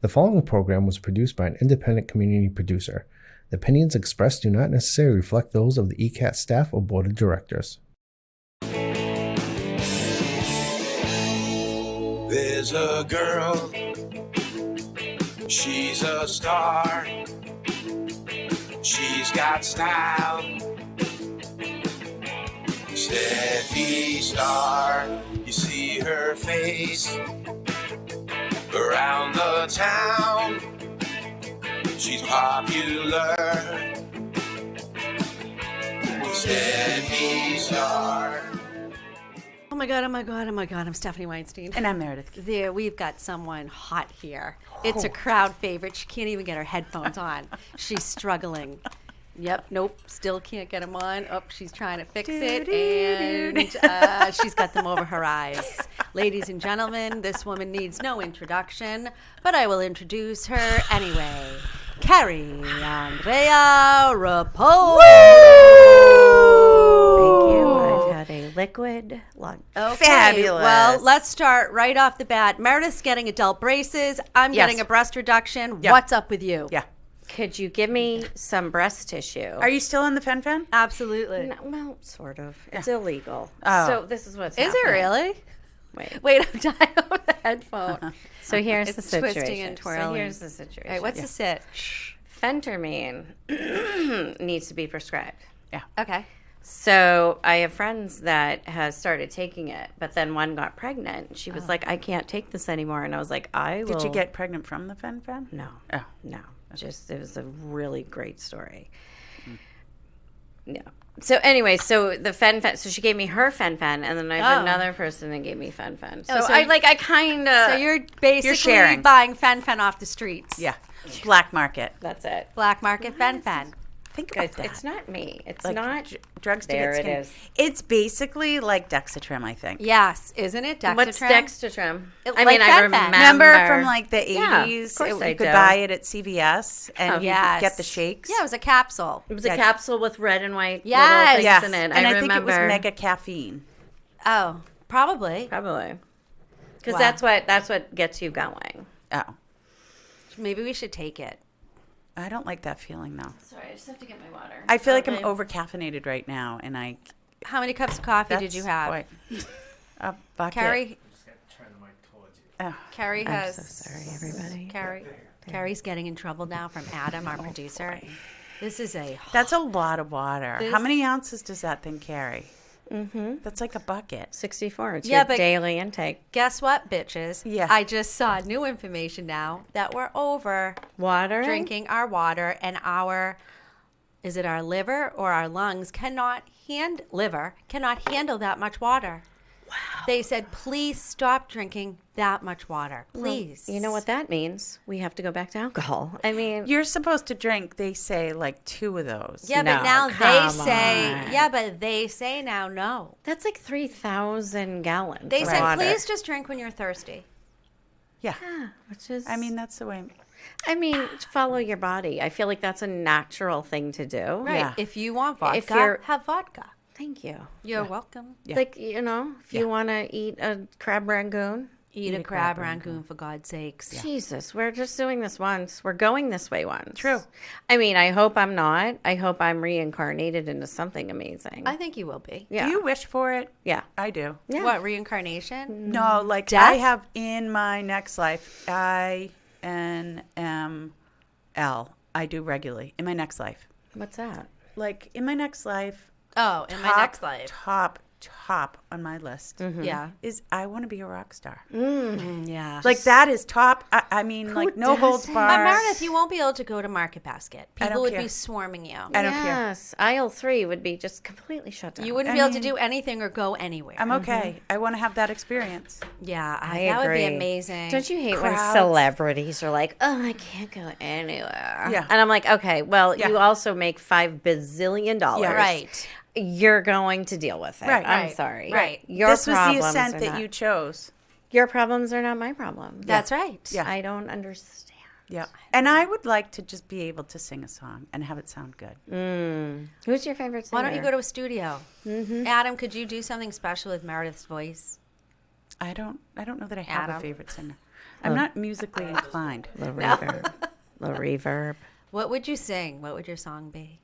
The following program was produced by an independent community producer. The opinions expressed do not necessarily reflect those of the ECAT staff or board of directors. There's a girl, she's a star, she's got style, Steffi Star, you see her face around the town, she's popular, Steffi Star. Oh my God, I'm Stephanie Weinstein. And I'm Meredith. There, we've got someone hot here. It's a crowd favorite. She can't even get her headphones on. She's struggling. Yep, nope, still can't get them on. Oh, she's trying to fix it, and she's got them over her eyes. Ladies and gentlemen, this woman needs no introduction, but I will introduce her anyway. Kerry Roppolo. Thank you. I've had a liquid lunch. Okay, Fabulous. well, let's start right off the bat. Meredith's getting adult braces. I'm getting a breast reduction. Yeah. What's up with you? Yeah. Could you give me some breast tissue? Are you still in the fen-fen? Absolutely. No, well, sort of. It's illegal. Oh. So this is what's Is happening. it really? Wait. I'm dying over the headphone. So here's It's the situation. twisting and twirling. So here's the situation. All right, what's the sit? Phentermine needs to be prescribed. Okay. So I have friends that has started taking it, but then one got pregnant. She was like, I can't take this anymore. And I was like, Did you get pregnant from the fen-fen? No. Oh. No. Just, it was a really great story. Yeah. So anyway, so the fen-fen, so she gave me her fen-fen, and then I have another person that gave me fen-fen. So, so I kind of. So you're basically sharing. buying fen-fen off the streets. Yeah. Black market. That's it. Black market fen-fen. Think about that. It's not me. It's like not. drugs to There get it skinny. is. It's basically like Dexatrim, I think. Yes, isn't it? Dexatrim? What's Dexatrim? It- I like mean, I fen-fen. Remember from like the Yeah, 80s? of course I You could do. buy it at CVS and you yes. could get the shakes. Yeah, it was a capsule. It was a capsule with red and white Yes. little Yes. things in it. And I think remember. it was mega caffeine. Oh, probably. Probably. Because Wow. that's what gets you going. Oh. Maybe we should take it. I don't like that feeling, though. Sorry, I just have to get my water. I feel like I'm over-caffeinated right now, and How many cups of coffee did that's you have? quite a bucket. Carrie, Oh. Carrie I'm has. so sorry, everybody. Carrie's getting in trouble now from Adam, our producer. This is a. That's a lot of water. This- How many ounces does that thing carry? Mm-hmm. That's like a bucket. 64. It's Yeah, your but- daily intake. Guess what, bitches? Yeah. I just saw new information now that we're over Water? drinking our water, and our liver or our lungs cannot handle that much water. Wow. They said, please stop drinking that much water. Please. You know what that means? We have to go back to alcohol. I mean, You're supposed to drink, they say, like 2 of those. Yeah, but No, now they come say, on. yeah, but they say now no. that's like 3,000 gallons They of said, water. please just drink when you're thirsty. Yeah. Yeah, which is, I mean, that's the way. follow your body. I feel like that's a natural thing to do. Right. Yeah. If you want vodka, If you're- have vodka. Thank you. You're welcome. Yeah. Like, if you want to eat a crab rangoon, Eat a crab rangoon, for God's sakes. Jesus, we're just doing this once. We're going this way once. True. I mean, I hope I'm not. I hope I'm reincarnated into something amazing. I think you will be. yeah. Do you wish for it? Yeah. I do. Yeah. What, reincarnation? No, like Death? I have in my next life, INML. I do regularly in my next life. What's that? Like in my next life, Oh, in my next life. top on my list Yeah. is I want to be a rock star. Yeah. Like that is top. I mean, like no holds doesn't? barred. But Meredith, you won't be able to go to Market Basket. I don't People would care. be swarming you. I don't care. Yes. Aisle 3 would be just completely shut down. You wouldn't be able to do anything or go anywhere. I'm okay. I want to have that experience. Yeah, I that would be agree. amazing. Don't you hate Crowds. when celebrities are like, oh, I can't go anywhere? Yeah. And I'm like, okay, well, Yeah. you also make $5 bazillion. Yeah. Right. You're going to deal with it. Right. I'm Right. sorry. Right. Your This was the problems ascent are that not- you chose. Your problems are not my problem. That's right. Yeah. I don't understand. Yeah. And I would like to just be able to sing a song and have it sound good. Who's your favorite singer? Why don't you go to a studio? Adam, could you do something special with Meredith's voice? I don't know that I have Adam. a favorite singer. I'm not musically inclined. Low reverb. Low reverb. What would you sing? What would your song be?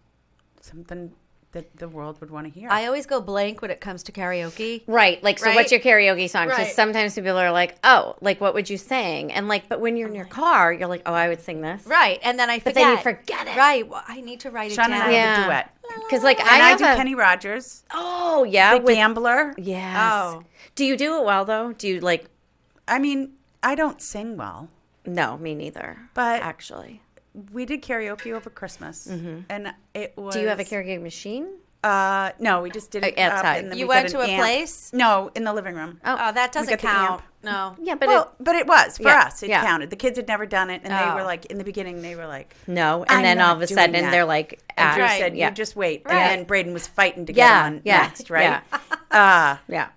Something that the world would want to hear. I always go blank when it comes to karaoke. Right. Like, so Right? what's your karaoke song? Because Right. sometimes people are like, oh, like, what would you sing? And like, but when you're in your car, you're like, oh, I would sing this. Right, and then I forget. But then you forget it. Right, well, I need to write it Sean down. and I have a duet. Because like, And I I have do Kenny Rogers, Oh, yeah. The with- Gambler. Yes. Oh. Do you do it well, though? Do you like, I mean, I don't sing well. no, me neither. But- actually. We did karaoke over Christmas, and it was. Do you have a karaoke machine? No, we just did it Outside. up, and then You we got went to an a amp. place? No, in the living room. Oh, that doesn't got the count. amp. No. Yeah, but Well, but it was for Yeah, us. It yeah. counted. The kids had never done it, and they Oh. were like, in the beginning, they were like, no. And I'm then all of not a sudden, doing that. they're like, and Drew Right. said, yeah. "You just wait." Right. And then Braden was fighting to get Yeah, on yeah, next, right? yeah. Yeah.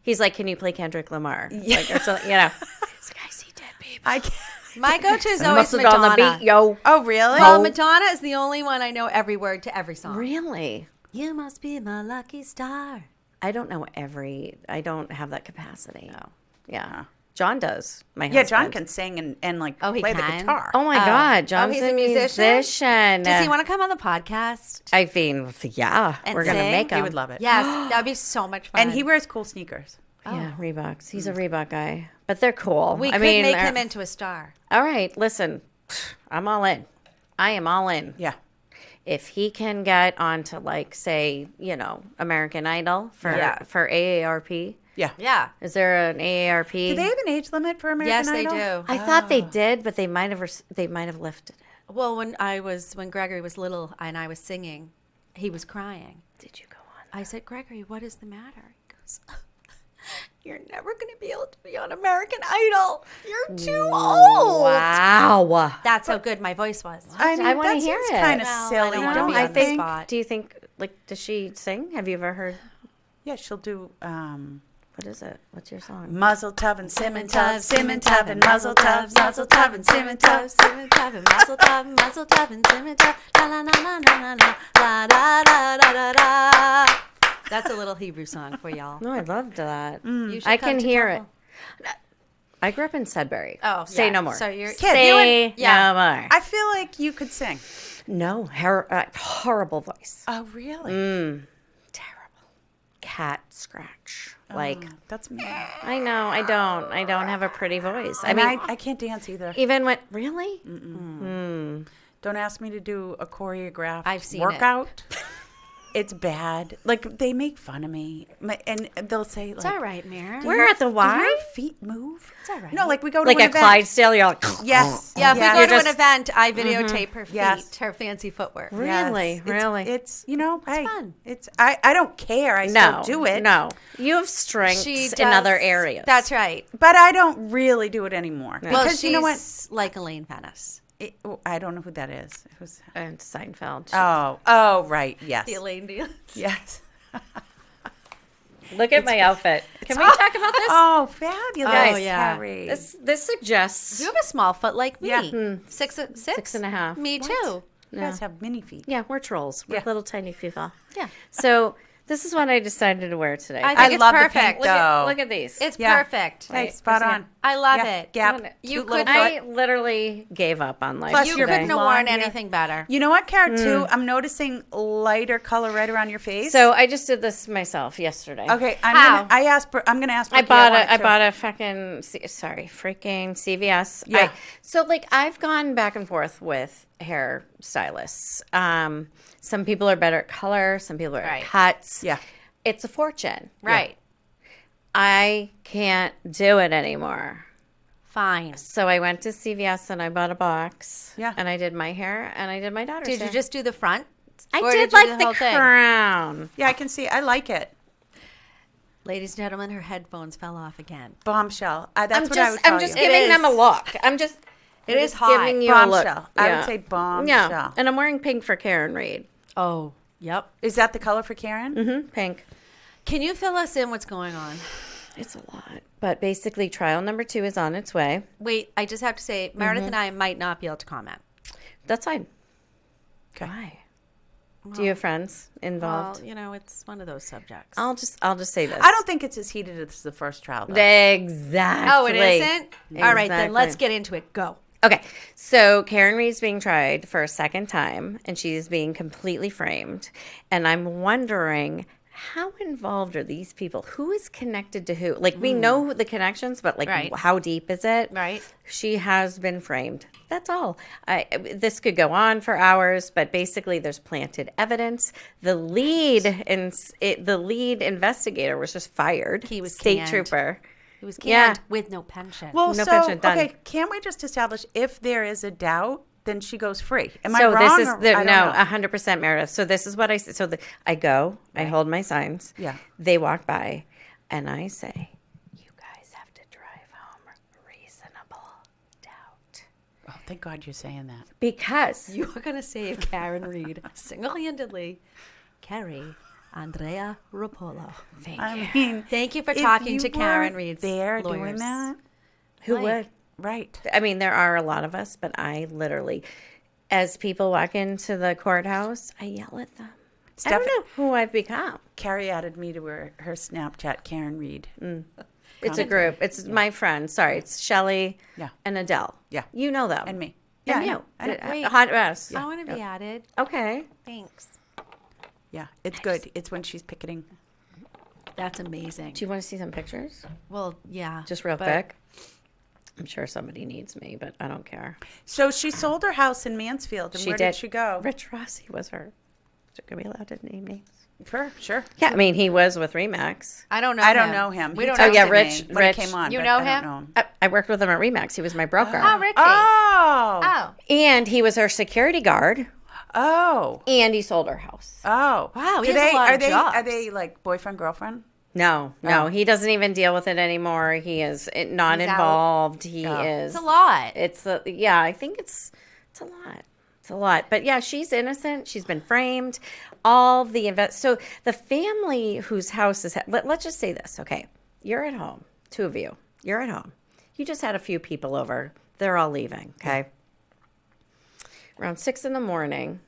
He's like, can you play Kendrick Lamar? Yeah. Like, or something, you know. He's like, I see dead people. I can't. My go-to is always Muscles on the Madonna. beat, yo. Oh, really? Well, Madonna is the only one I know every word to every song. Really? You must be my lucky star. I don't know I don't have that capacity. No. Yeah. John does. My Yeah, John husband. can sing and like Oh, he play the can? guitar. Oh my God. John's he's a a musician? musician. Does he want to come on the podcast? I mean, yeah. And We're going to sing? make him. He would love it. Yes, that'd be so much fun. And he wears cool sneakers. Yeah, Reeboks. He's a Reebok guy. But they're cool. we I could mean, make they're- him into a star. All right, listen. I'm all in. I am all in. Yeah. If he can get onto, like, say, you know, American Idol for AARP. Yeah. Yeah. Is there an AARP? Do they have an age limit for American Yes, Idol? they do. I thought they did, but they might have lifted it. Well, when Gregory was little and I was singing, he was crying. Did you go on? I said, Gregory, what is the matter? He goes, you're never going to be able to be on American Idol. You're too old. Wow. That's how good my voice was. I mean, I wanna that hear seems it. kind of Well, I silly. don't wanna don't be I on the think? spot. Do you think, like, does she sing? Have you ever heard? Yeah, she'll do What is it? What's your song? muzzle tub and simmon tub, simmon tub and muzzle tub, muzzle tub and simmon tub. Simmon tub and muzzle tub, muzzle tub and simmon tub. La la la la la la la da da da da da. That's a little Hebrew song for y'all. No, I loved that. You should I come can to hear Temple. it. I grew up in Sudbury. Oh, Say yeah. no more. So you're Say yeah. no more. I feel like you could sing. No, horrible voice. Oh, really? Terrible. Cat scratch. Like, That's me. I know, I don't have a pretty voice. I I mean, mean, I can't dance either. even when, really? Don't ask me to do a choreographed I've seen it. workout. It's bad. Like, they make fun of me. And they'll say, like, It's all right, Mira. We're at the do Y? your feet move? It's all right. No, like we go to Like an a event. Clydesdale, you're like, Yes. Yeah, if we yes. go to just- an event, I videotape her feet, Yes. her fancy footwork. Yes. Really? Really? It's you know, hey, fun. it's I don't care. I no, still do it. No. You have strengths She in other does- areas. That's right. But I don't really do it anymore. Well, Because you know what? she's like Elaine Venice. I don't know who that is. Who's And Seinfeld. Oh, right. Yes. The Elaine deal. Yes. Look at my outfit. Can we talk about this? Oh, fabulous. Oh, yeah. Harry. This suggests. You have a small foot like me. Yeah. Six and a half. Me too. You guys have mini feet. Yeah, we're trolls. We're Yeah. little tiny people. Yeah. So this is what I decided to wear today. I think I it's love the perfect. pink, look, at, though. look at these. It's Yeah. perfect. Hey, spot Isn't it? on. I love Yeah. it. Gap. You Cute little could- foot. I literally gave up on life. Plus, You you're today. couldn't have worn blonde hair. anything better. You know what, Kara, too? I'm noticing lighter color right around your face. So I just did this myself yesterday. okay, How? I'm gonna ask. I Brookie, bought want it I too. bought a fucking freaking CVS. Yeah. So like I've gone back and forth with hair stylists. Some people are better at color. Some people are Right. at cuts. Yeah. It's a fortune. Right. I can't do it anymore. Fine. So I went to CVS and I bought a box. Yeah. And I did my hair and I did my daughter's Did hair. you just do the front? I or did you like do the whole thing? crown. Yeah, I can see. I like it. Ladies and gentlemen, her headphones fell off again. Bombshell. That's what I would I'm tell just you. giving them a is. look. I'm just is just hot. giving you a look. Bombshell. I would say bombshell. Yeah. And I'm wearing pink for Karen Reed. Oh, yep. Is that the color for Karen? Pink. Can you fill us in what's going on? It's a lot. But basically, trial number 2 is on its way. Wait, I just have to say, Meredith and I might not be able to comment. That's fine. Okay. Why? Do you have friends involved? Well, it's one of those subjects. I'll just say this. I don't think it's as heated as the first trial, though. Exactly. Oh, it isn't? All right, then Exactly. let's get into it. Go. Okay, so Karen Reed's being tried for a second time, and she's being completely framed. And I'm wondering, how involved are these people? Who is connected to who? Like, we know the connections, but, like, Right. how deep is it? Right. She has been framed. That's all. This could go on for hours, but basically there's planted evidence. The lead investigator was just fired. He was state canned. trooper. It was Yeah. canned with no pension. Well, No so, pension, done. okay, can't we just establish if there is a doubt, then she goes free? Am I So wrong? this is or- I don't know. 100% Meredith. So this is what I say. So I hold my signs. Yeah. They walk by, and I say, "You guys have to drive home reasonable doubt," Oh, thank God you're saying that. because You are going to save Karen Reed single-handedly. Kerry Andrea Roppolo. I mean, Thank you for if talking you to Karen were Reed's there doing lawyers. that, who Right. would? right? I mean, there are a lot of us, but I literally, as people walk into the courthouse, I yell at them. I don't know who I've become. Carrie added me to her Snapchat, Karen Reed. It's a group. It's my friends. Sorry, it's Shelly Yeah. and Adele. Yeah. You know them. And me. And I you. know. I know. Wait. Hot mess. I want to be added. Okay. Thanks. Yeah, it's good. It's when she's picketing. That's amazing. Do you want to see some pictures? Well, yeah. Just real but- quick. I'm sure somebody needs me, but I don't care. So she sold her house in Mansfield, and where did she go? Rich Rossi was her. Are we allowed to name names? Sure. Yeah, I mean, he was with Remax. I don't know I him. don't know him. We He don't Oh, know yeah, him. Rich. When it Rich. came on, You but know I don't him? know him. I worked with him at Remax. He was my broker. Oh, Richie. Oh. Oh. And he was our security guard. Oh. And he sold our house. Oh. Wow, he Do has a they, lot are of they, jobs. Are they like boyfriend, girlfriend? No, he doesn't even deal with it anymore. He is not He's out. involved. He is. It's a lot. I think it's a lot. It's a lot. But yeah, she's innocent. She's been framed. All the so the family whose house is. Let's just say this, okay? You're at home. Two of you. You're at home. You just had a few people over. They're all leaving. Okay. Around 6 a.m,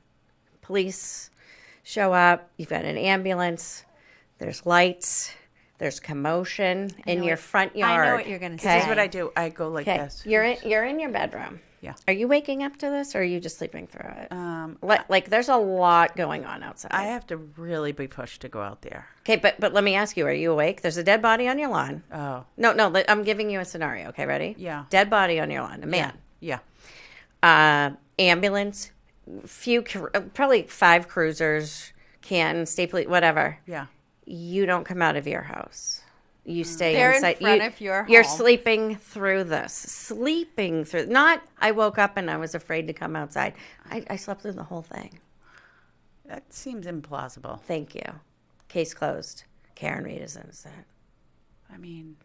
police show up. You've got an ambulance. There's lights. There's commotion in your front yard. I know what you're going to Okay? This is what I do. I go like Okay, this. you're in your bedroom. Yeah. Are you waking up to this, or are you just sleeping through it? Um, Like, there's a lot going on outside. I have to really be pushed to go out there. Okay, but let me ask you: are you awake? There's a dead body on your lawn. Oh. No, I'm giving you a scenario. Okay, ready? Yeah. Dead body on your lawn, a man. Yeah. Ambulance, probably 5 cruisers, Canton, State Police, whatever. Yeah. You don't come out of your house. You stay They're in inside. front of your You're home. sleeping through this. Sleeping through. Not, I woke up and I was afraid to come outside. I slept through the whole thing. That seems implausible. Thank you. Case closed. Karen Reed is innocent. I mean,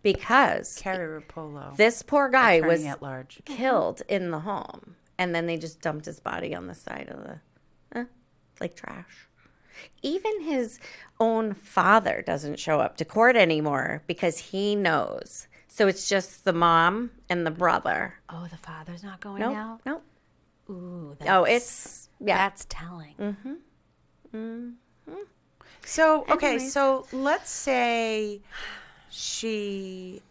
Because Kerry Roppolo. this poor guy attorney was at large. killed in the home. And then they just dumped his body on the side of like trash. Even his own father doesn't show up to court anymore because he knows. So it's just the mom and the brother. Oh, the father's not going Nope, out? nope. Ooh, Oh, it's, yeah. that's telling. So, okay, Anyways. so let's say she,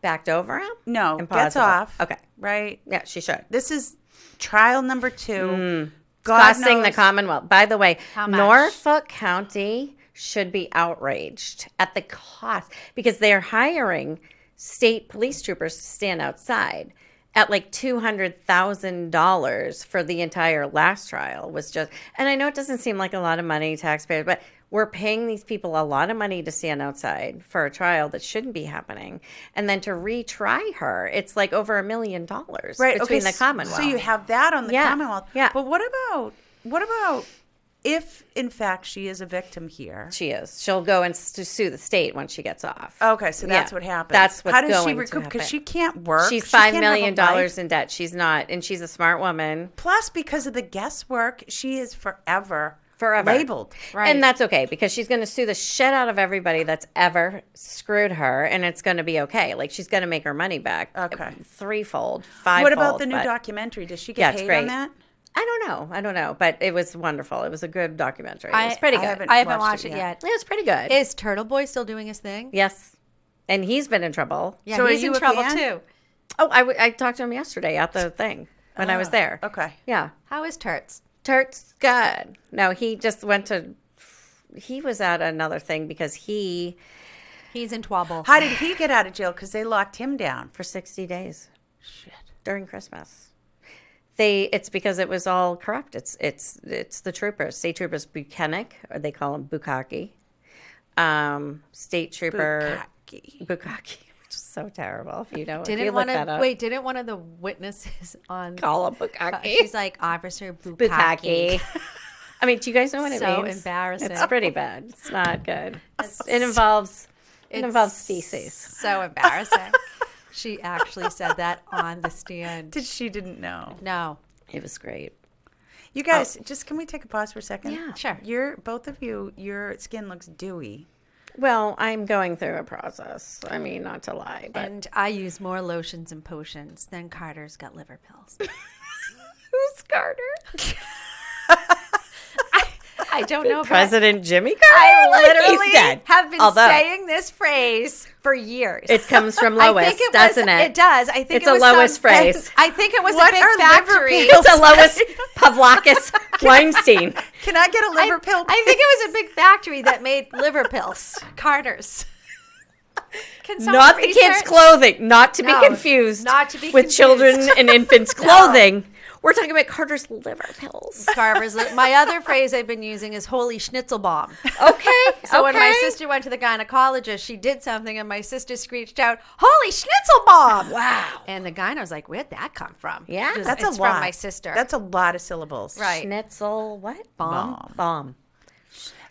Backed over him? no, gets Impossible. off. Okay. Right? Yeah, she should. This is trial number 2. Costing the knows- Commonwealth. By the way, How much? Norfolk County should be outraged at the cost because they're hiring state police troopers to stand outside at like $200,000 for the entire last trial was just, and I know it doesn't seem like a lot of money, taxpayers, but we're paying these people a lot of money to stand outside for a trial that shouldn't be happening. And then to retry her, it's like over $1 million Right, between okay, the Commonwealth. So you have that on the Yeah, Commonwealth. yeah. But what about if, in fact, she is a victim here? She is. She'll go and sue the state once she gets off. Okay, so that's Yeah, what happens. That's what's How does going she to recoup? happen. Because she can't work. She's She can't $5 have a million life. in debt. She's not, and she's a smart woman. Plus, because of the guesswork, she is forever labeled. Right. And that's okay because she's going to sue the shit out of everybody that's ever screwed her, and it's going to be okay. Like she's going to make her money back. Okay. Threefold, fivefold. What about the new but- documentary? Does she Yeah, get it's paid on great. that? I don't know, but it was wonderful. It was a good documentary. It was pretty good. I haven't watched it yet. It was pretty good. Is Turtle Boy still doing his thing? Yes, and he's been in trouble. Yeah, So are he's you in a trouble fan? too. Oh, I talked to him yesterday at the thing when I was there. Okay. Yeah, How is Turts? Turt's good. No, he just went to. He was at another thing because He's in trouble. How did he get out of jail? Because they locked him down. for 60 days Shit. during Christmas. It's because it was all corrupt. It's the troopers, state troopers, Buchanan, or they call him Bukaki. State trooper Bukaki, which is so terrible. If you know, if you Didn't look one that of up. wait? Didn't one of the witnesses on Call him Bukaki. She's like Officer Bukaki. Bukaki. I mean, do you guys know what it So means? embarrassing. It's pretty bad. It's not good. It involves feces. So embarrassing. She actually said that on the stand. She didn't know. No. It was great. You guys, just can we take a pause for a second? Yeah. Sure. Both of you, your skin looks dewy. Well, I'm going through a process. I mean, not to lie, but And I use more lotions and potions than Carter's got liver pills. who's Carter? I don't know. President Jimmy Carter? I Like, literally he's dead. have been Although, saying this phrase for years. it comes from I Lois, think it doesn't was, it? It does. I think It's it a was Lois some- phrase. I think it was What a big are liver factory. pills? It's a Lois Pavlakis Weinstein. Can I get a liver pill? I think it was a big factory that made liver pills. Carter's. Can someone Not the kids' research? clothing. Not to be No, confused not to be with confused. children and infants' clothing. We're talking about Carter's liver pills. My other phrase I've been using is holy schnitzel bomb. Okay. So when my sister went to the gynecologist, she did something and my sister screeched out, holy schnitzel bomb. Wow. And the gyno was like, where'd that come from? Yeah. She goes, That's it's a lot. from my sister. That's a lot of syllables. right. Schnitzel, what? Bomb. Bomb.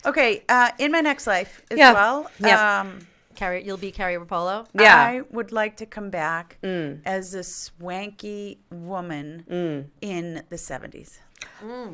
Okay. In my next life as Yeah. well, Yep. You'll be Kerry Roppolo. Yeah. I would like to come back as a swanky woman in the 70s.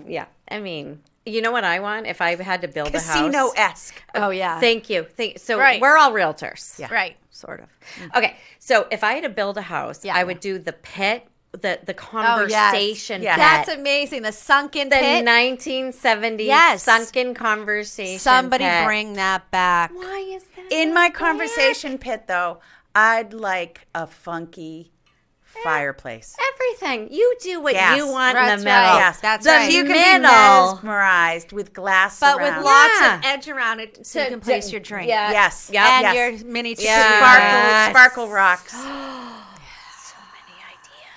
Yeah. I mean, you know what I want? If I had to build a house. Casino-esque. Oh, yeah. Thank you. So Right. we're all realtors. Yeah. Right. Sort of. Okay. So if I had to build a house, Yeah. I would do the pit, the conversation Yes. pit. That's amazing. The sunken the pit. 1970s Yes. sunken conversation Somebody pit. bring that back. Why is that? In my conversation pit, though, I'd like a funky fireplace. Everything. You do what Yes. you want That's in the middle. right. Yes, That's the right. So you can middle. be mesmerized with glass But around. with lots Yeah. of edge around it so you can place your drink. Yeah. Yes. Yeah. And Yes. your mini Yeah. Sparkle rocks.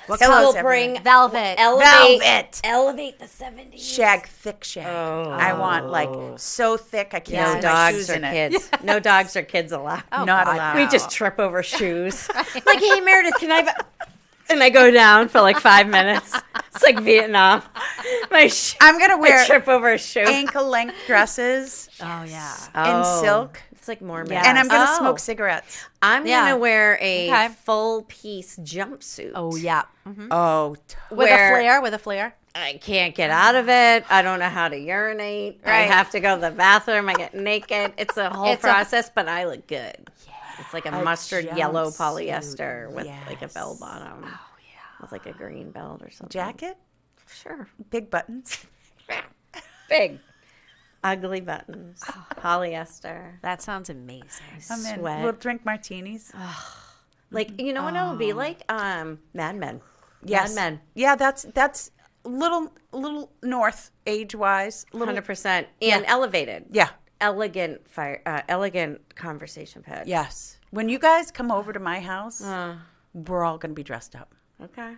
What Pillows will everywhere. bring Velvet. Velvet. Elevate the 70s. Shag, thick shag. I want like so thick I can't No see my dogs shoes or in it. kids. No dogs or kids allowed. Not God, allowed. We just trip over shoes. Like, hey, Meredith, can I have and I go down for like 5 minutes. It's like Vietnam. I'm gonna wear I trip over a shoe. ankle-length dresses Oh, yeah. in silk, It's like more Yeah. and I'm gonna Oh. smoke cigarettes. I'm Yeah. gonna wear a Okay. full piece jumpsuit. Oh, yeah. Oh, With Where- a flare. With a flare. I can't get out of it. I don't know how to urinate. I Right. have to go to the bathroom. I get naked. It's a whole It's a- process, but I look good. It's like a mustard yellow jumpsuit. polyester with like a Yes. bell bottom. Oh, yeah. With like a green belt or something. jacket, Sure. big buttons. Big. Ugly buttons. Polyester. That sounds amazing. I'm in. Sweat. We'll drink martinis. Like, you know what it'll be like? Mad Men. Yes. Mad Men. Yeah, that's little north age wise. 100%. And elevated. Yeah. Elegant conversation pad. Yes. When you guys come over to my house, we're all gonna be dressed up. Okay.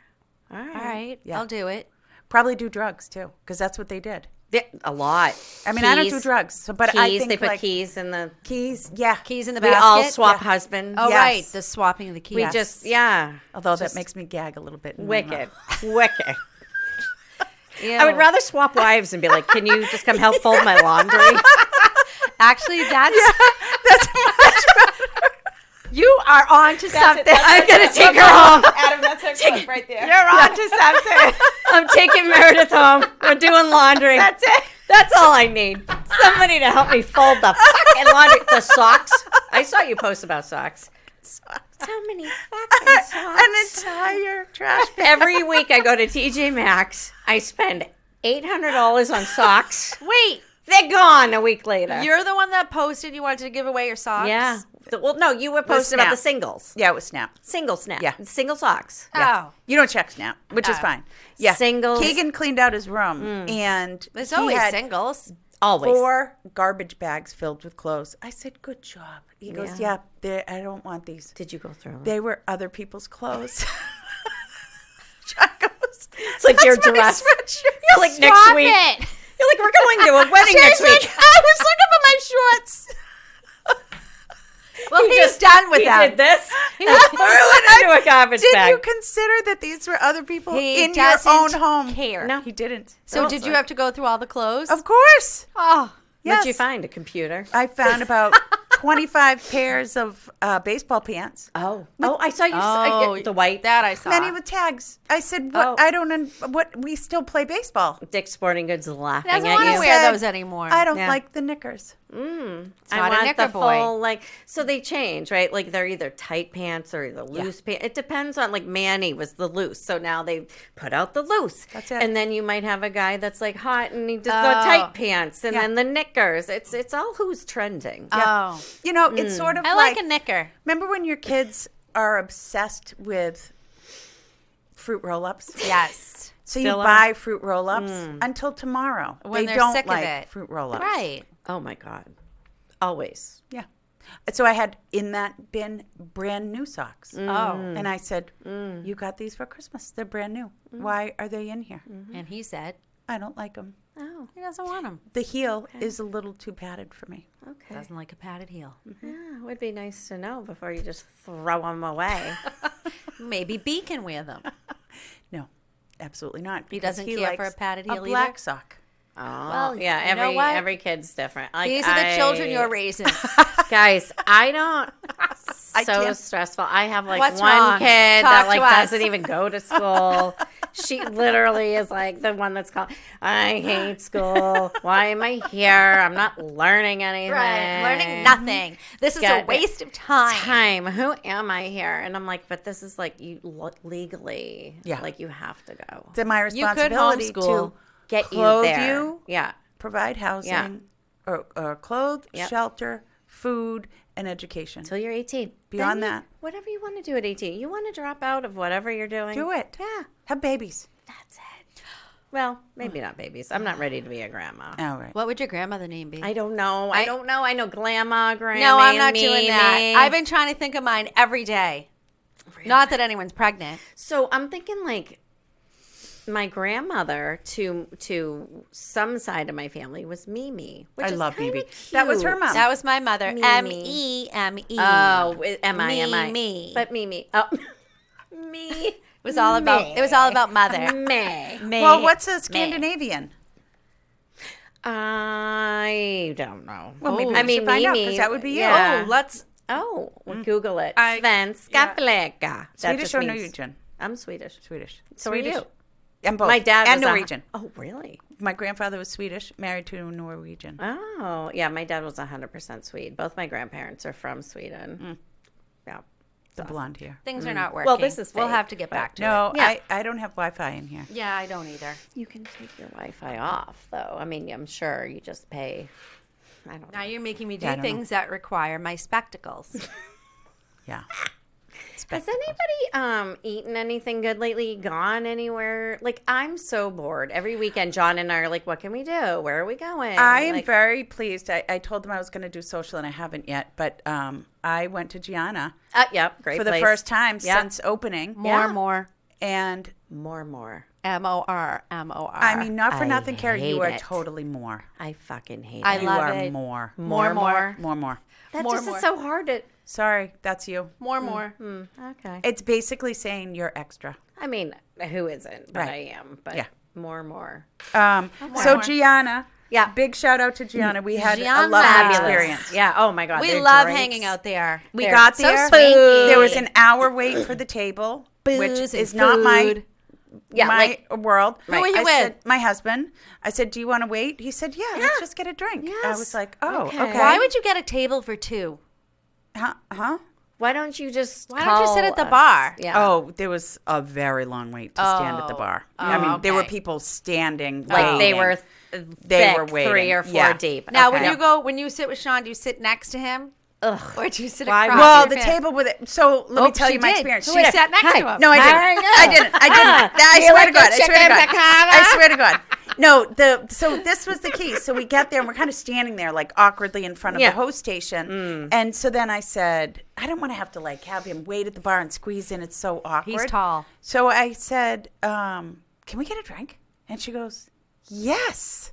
All right. All right. Yeah. I'll do it. Probably do drugs too, because that's what they did. Yeah, a lot. I mean, I don't do Keys. drugs, so but Keys. I think They put like keys in the. keys. Yeah, Keys in the We basket. all swap Yeah. husbands. Oh, Yes. right. The swapping of the keys. We just, yeah. although that makes me gag a little bit. in my Wicked. mouth. Wicked. Ew. I would rather swap wives and be like, can you just come help fold my laundry? Actually, that's you are on to something. I'm going to take her home. Adam, that's a clip right there. You're on to something. I'm taking Meredith home. We're doing laundry. That's it. That's all I need. Somebody to help me fold the fucking laundry. The socks. I saw you post about socks. How many fucking socks? An entire trash. Every week I go to TJ Maxx. I spend $800 on socks. Wait, They're gone a week later. you're the one that posted you wanted to give away your socks? Yeah. Well, no, you were posting about Snap. the singles. Yeah, it was Snap. Single snap. Yeah. Single socks. Oh. You don't check Snap, which is fine. Yeah. Singles. Keegan cleaned out his room, and There's he always had singles. Always. 4 garbage bags filled with clothes. I said, good job. He goes, yeah, I don't want these. Did you go through them? They were other people's clothes. John goes, It's like your "That's my dress. sweatshirt." You're like next Stop week. it. You're like, we're going to a wedding next week. I was looking for my shorts. Well, he's done with He that. did this. He threw it into a garbage Did bag. you consider that these were other people He in your own doesn't home? care. No. He didn't. So did you have to go through all the clothes? Of course. Oh, Yes. What'd you find? A computer? I found about 25 pairs of baseball pants. Oh, I saw you. The white. that I saw. Many with tags. I said, "What? Oh. I don't. What? We still play baseball. Dick's Sporting Goods laughing doesn't at want you. to wear Said, those anymore. I don't Yeah. like the knickers." It's I not a want knicker the boy. full, like, so they change, right? Like they're either tight pants or either loose pants. It depends on, like, Manny was the loose, so now they put out the loose. That's it. And then you might have a guy that's like hot and he does the tight pants, and Yeah. then the knickers. It's all who's trending. Oh, You know, it's sort of I like a knicker. Remember when your kids are obsessed with fruit roll-ups? Yes. So Still you are? buy fruit roll-ups until tomorrow. When they they're don't sick of like it. fruit roll-ups. Right. Oh my God, always. Yeah. So I had in that bin brand new socks. Oh, And I said, you got these for Christmas. They're brand new. Why are they in here? and he said I don't like them. Oh, he doesn't want them. The heel is a little too padded for me. okay. Doesn't like a padded heel. Yeah, it would be nice to know before you just throw them away. Maybe B can wear them. No, absolutely not. He because doesn't care for likes a padded heel A black either? sock. Oh, Well, yeah. you know Every what? every kid's different. Like, These are the children you're raising. Guys, I don't. So can't- stressful. I have like What's one wrong? kid Talk that to like us. doesn't even go to school. She literally is like the one that's called, I hate school. Why am I here? I'm not learning anything. Right. Learning nothing. This is Get a it. waste of time. Who am I here? And I'm like, but this is like you legally. Yeah. Like you have to go. It's my You could responsibility homeschool. to Get clothe you there. you, Yeah. provide housing, or clothes, Yep. shelter, food, and education. Until you're 18. Beyond Then that. whatever you want to do at 18. You want to drop out of whatever you're doing. Do it. Yeah. Have babies. That's it. Well, maybe not babies. I'm not ready to be a grandma. All right. What would your grandmother name be? I don't know. I don't know. I know Glamma, Grammy. No, I'm not doing that. Mimi. I've been trying to think of mine every day. Not that anyone's pregnant. So I'm thinking like my grandmother to some side of my family was Mimi. Which I is love kinda Mimi. That was her cute. mom. That was my mother. Mimi. M-E-M-E. Oh, M-I. Me. But Mimi. Oh. Me. It was all about. It was all about mother. Me. Me. Well, what's a Scandinavian? I don't know. Well, maybe I we mean, should find out, Mimi, 'cause that would be you. yeah. Oh, let's. Oh, well, Google it. I- Svenska fläcka. That Swedish just or means- Norwegian? I'm Swedish. Swedish. So Swedish. are you. And both. My dad and was Norwegian. Oh, really? My grandfather was Swedish, married to a Norwegian. Oh, yeah. My dad was 100% Swede. Both my grandparents are from Sweden. Yeah. The blonde hair. Things are not working. Well, this is We'll fake, have to get back to it. No, Yeah. I don't have Wi-Fi in here. Yeah, I don't either. You can take your Wi-Fi off, though. I mean, I'm sure you just pay. I don't know. Now you're making me do Yeah, I don't things that require my spectacles. Yeah. Has anybody eaten anything good lately? Gone anywhere? Like, I'm so bored. Every weekend, John and I are like, what can we do? Where are we going? I am Like, very pleased. I told them I was going to do social, and I haven't yet. But I went to Gianna yep, great for the place. first time Yeah. since opening. More. And More. M-O-R. I mean, not for I nothing, Carrie, you hate are it. totally more. I fucking hate I it. You love are it. more. More. More. That More. just is so hard to. Sorry, that's you. More. Okay. It's basically saying you're extra. I mean, who isn't? But Right. I am. But Yeah. more. So Gianna, Yeah. big shout out to Gianna. We had a Gianna. lovely Fabulous. experience. Yeah. Oh my God. We their love drinks. hanging out there. We They're got so there. swanky. There was an hour wait for the table, which Booze and is not my food. Yeah, my like- world. Who were you I with? said, my husband. I said, "Do you want to wait?" He said, "Yeah, let's just get a drink." I was like, "Oh, okay." Why would you get a table for two? Huh? Why don't you just Why don't you sit at the call bar? us? Yeah. Oh, there was a very long wait to stand at the bar. I mean, there were okay. people standing, like they waiting. were They were thick, waiting. 3 or 4 Yeah. deep. Now, Okay. when you sit with Sean, do you sit next to him? Ugh. Or do you sit Why across? would Well, from the him? table with it. So let me Oh, tell she you my did. experience. She sat next to him. No, I didn't. I didn't. I swear to God. I swear to God. I swear to God. No, so this was the key. So we get there and we're kind of standing there like awkwardly in front of the host station. And so then I said, I don't want to have to like have him wait at the bar and squeeze in. It's so awkward. He's tall. So I said, can we get a drink? And she goes, yes.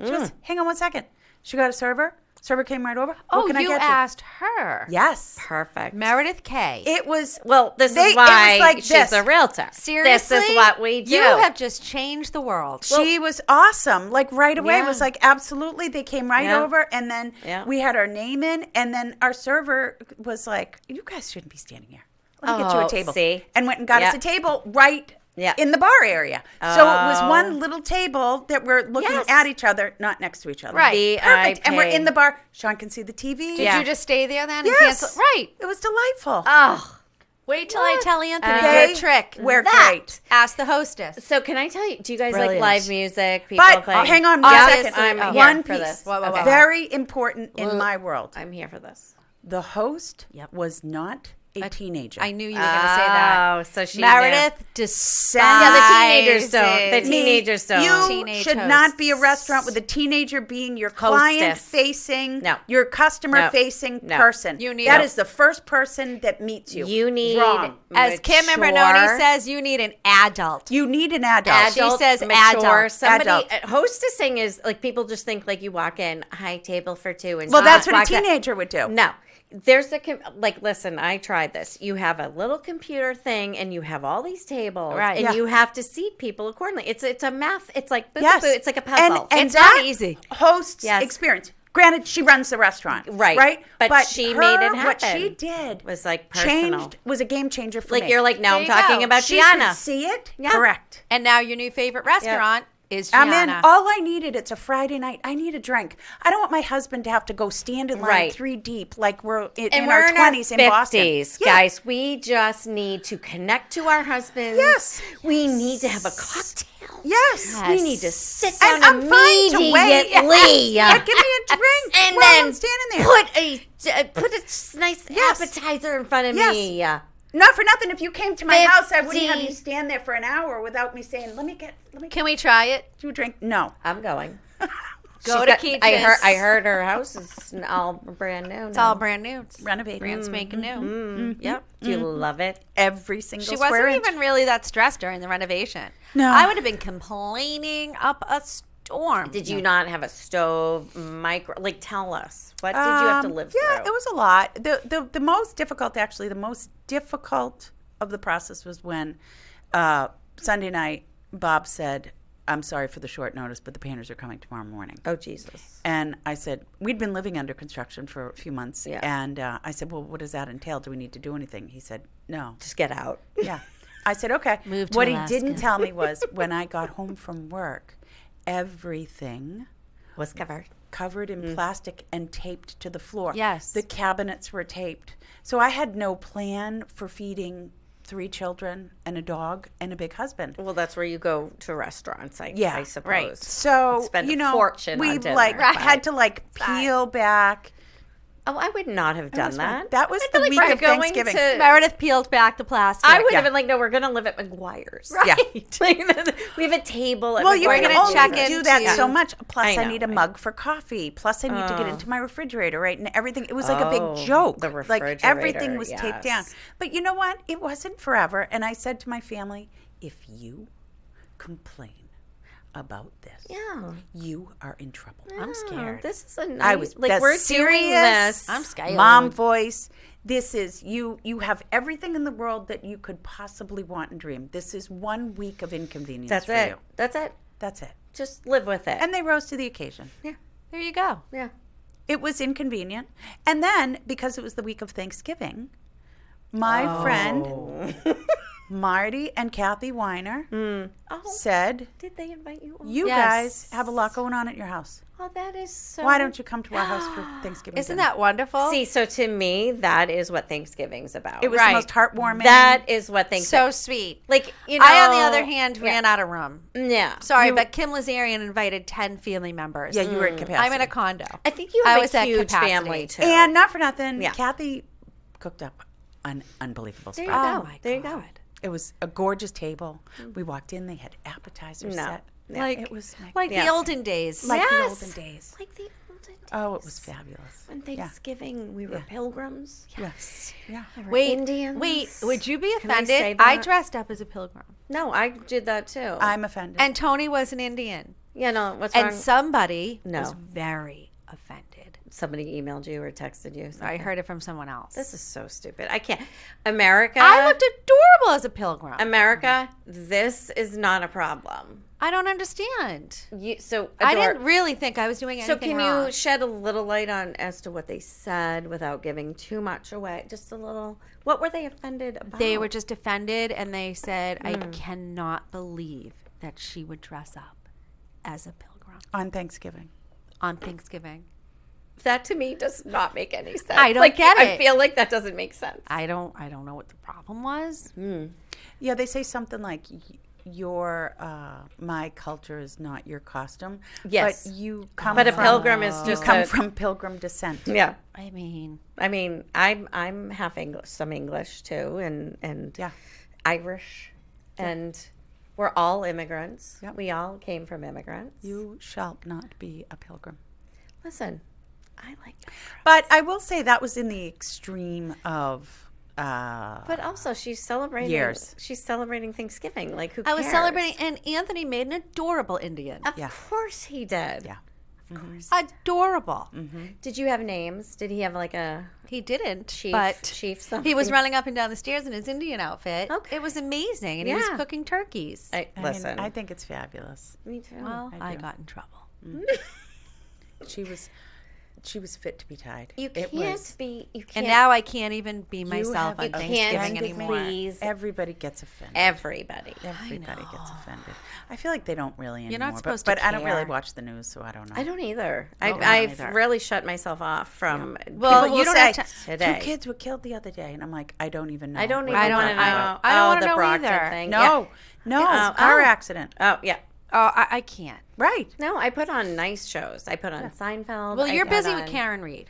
She goes, hang on one second. She got a server. Server came right over. Oh, What can I you get asked her. Yes. Perfect. Meredith K. It was Well, this They- is it why was like she's this. a realtor. Seriously? This is what we do. You have just changed the world. She was awesome. Like right away, Yeah. it was like absolutely. They came right Yeah. over, and then Yeah. we had our name in, and then our server was like, "You guys shouldn't be standing here. Let me get you Oh, a table." see? And went and got Yeah. us a table right Yeah. in the bar area. So it was Oh. one little table that we're looking Yes. at each other, not next to each other. Right. Perfect. And we're VIP. in the bar. Sean can see the TV. Did you just stay there then? And Yes. cancel? Right. It was delightful. Oh. Wait till I tell Anthony They your trick. were That. great. Ask the hostess. So can I tell you, do you guys Brilliant. like live music? People But playing? hang on one Obviously, second. I'm One here for piece. this. Whoa, whoa, Okay. whoa. Very important in my world. I'm here for this. The host Yep. was not a teenager. I knew you were going to say that. Oh, so she Meredith knew. despises. Yeah, the teenagers don't. The teenagers don't. You Teenage should hosts. not be a restaurant with a teenager being your client-facing, No. your customer-facing No. person. You need that a- is the first person that meets you. You need Wrong. As Kim mature- Imbernoni says, you need an adult. You need an adult. She says mature, adult. Somebody Adult. hostessing is like people just think like you walk in, high table for 2, and Well, that's you what a walk out. teenager would do. No. There's like, listen, I tried this. You have a little computer thing and you have all these tables Right. and Yeah. you have to seat people accordingly. It's a math. It's like, boo, Yes. boo, boo. It's like a puzzle. And It's that not easy. Host's Yes. experience. Granted, she runs the restaurant. Right. Right? But she made it What happen. she did Was, like, personal. was a game changer for me. Like you're like, now There I'm you talking go. about she Gianna. could see it. Yeah. Correct. And now your new favorite restaurant is I'm Gianna. in. All I needed, it's a Friday night. I need a drink. I don't want my husband to have to go stand in line Right. 3 deep like we're in And our we're 20s in Boston. 50s, Yeah. guys. We just need to connect to our husbands. Yes. We need to have a cocktail. Yes. We need to sit And down I'm fine to wait. immediately. Yeah, give me a drink And while then I'm standing there. put a nice Yes. appetizer in front of Yes. me. Not for nothing. If you came to my house, I wouldn't have 50. you stand there for an hour without me saying, let me get Can we try it? you a drink. No. I'm going. Go She's to got- Keach's. I heard her house is all brand new. It's all brand new. It's Renovated. brand spanking new. Yep. Do you love it? Every single She square wasn't inch. even really that stressed during the renovation. No. I would have been complaining up a storm. Did you not have a stove, like tell us. What did you have to live Yeah, through? it was a lot. The most difficult, actually, the most difficult of the process was when Sunday night Bob said, I'm sorry for the short notice, but the painters are coming tomorrow morning. Oh, Jesus. And I said, we'd been living under construction for a few months. Yeah. And I said, well, what does that entail? Do we need to do anything? He said, no. Just get out. Yeah. I said, okay. Move to What Alaska. he didn't tell me was when I got home from work, everything Was covered. covered in plastic and taped to the floor. Yes. The cabinets were taped. So I had no plan for feeding 3 children and a dog and a big husband. Well, that's where you go to restaurants, I suppose. right. So, Spend a you know, fortune we on dinner. like Right. had to like peel back. Oh, I would not have done that. That was I'd the be week like, of we're going Thanksgiving. to- Meredith peeled back the plastic. I would Yeah. have been like, no, we're going to live at McGuire's. Yeah. We have a table at Well, you McGuire's. can gonna only check do into- that so much. Plus, I I, know, need a I know. mug for coffee. Plus, I need to get into my refrigerator, right? And everything. It was like a Oh, big joke. the Like everything refrigerator, was taped down. yes. But you know what? It wasn't forever. And I said to my family, if you complain about this, Yeah. you are in trouble. I'm scared. This is a nice, I was like, that's we're serious. doing this. I'm scared. Mom voice. This is you. You have everything in the world that you could possibly want and dream. This is 1 week of inconvenience That's for it. you. That's it. That's it. Just live with it. And they rose to the occasion. There you go. yeah. It was inconvenient. And then, because it was the week of Thanksgiving, my friend Marty and Kathy Weiner said, Did they invite you? you Yes. guys have a lot going on at your house. Oh, that is so. Why don't you come to our house for Thanksgiving Isn't dinner? that wonderful? See, so to me, that is what Thanksgiving's about. It was Right. the most heartwarming. That is what Thanksgiving. so sweet. Like, you know. I, on the other hand, ran out of room. Yeah. Sorry, but Kim Lazarian invited 10 family members. Yeah, you were at capacity. I'm in a condo. I think you I have was a at huge capacity. family, too. And not for nothing, Yeah. Kathy cooked up an unbelievable there you spread. go. my There you go. It was a gorgeous table. We walked in, they had appetizers No. set. Yeah. Like, It was like Yeah. the olden days. like the Yes. olden days. Like the olden days. Oh, it was fabulous. When Thanksgiving, we were pilgrims. Yes. Yeah. We were Wait, Indians. wait, would you be Can I say offended? I that? dressed up as a pilgrim. No, I did that too. I'm offended. And Tony was an Indian. yeah, no, what's And wrong? somebody No. was very offended. Somebody emailed you or texted you. I something. heard it from someone else. This is so stupid. I can't. America. I looked adorable as a pilgrim. America, this is not a problem. I don't understand. So I Adore- didn't really think I was doing So anything can wrong. you shed a little light on as to what they said without giving too much away? Just a little. What were they offended about? They were just offended, and they said, I cannot believe that she would dress up as a pilgrim on Thanksgiving. on Thanksgiving. That to me does not make any sense. I don't get I it. feel like that doesn't make sense. I don't know what the problem was. Yeah, they say something like your my culture is not your costume. Yes. But you come But a from, pilgrim is you just come a- from pilgrim descent. Yeah. I mean, I'm half English, some English too, and Yeah. Irish, and we're all immigrants. Yep. We all came from immigrants. You shall not be a pilgrim. Listen, I like that. But I will say that was in the extreme of But also, she's celebrating. Years. She's celebrating Thanksgiving. Like, who I cares? was celebrating, and Anthony made an adorable Indian. Of Yeah. course he did. yeah. Adorable. Did you have names? Did he have like a He didn't, chief? but chief something? he was running up and down the stairs in his Indian outfit. Okay. It was amazing, and he was Yeah. cooking turkeys. Listen, I think it's fabulous. me too. well, I I do. got in trouble. She was fit to be tied. you It can't was- be. You can't. And now I can't even be myself have on a Thanksgiving can't anymore. please Everybody gets offended. everybody. Everybody gets offended. I feel like they don't really anymore. You're not but- supposed to but I don't really care. watch the news, so I don't know. I don't either. I don't I've either. really shut myself off from. Well, people you will don't say have today. 2 kids were killed the other day, and I'm like, I don't even know. I don't what even I don't- want to know. I don't wanna the know Brockton either. thing. No, no, car accident. Oh yeah. Oh, I can't. Right. No, I put on nice shows. I put on Seinfeld. Well, I you're put busy with on- Karen Reed.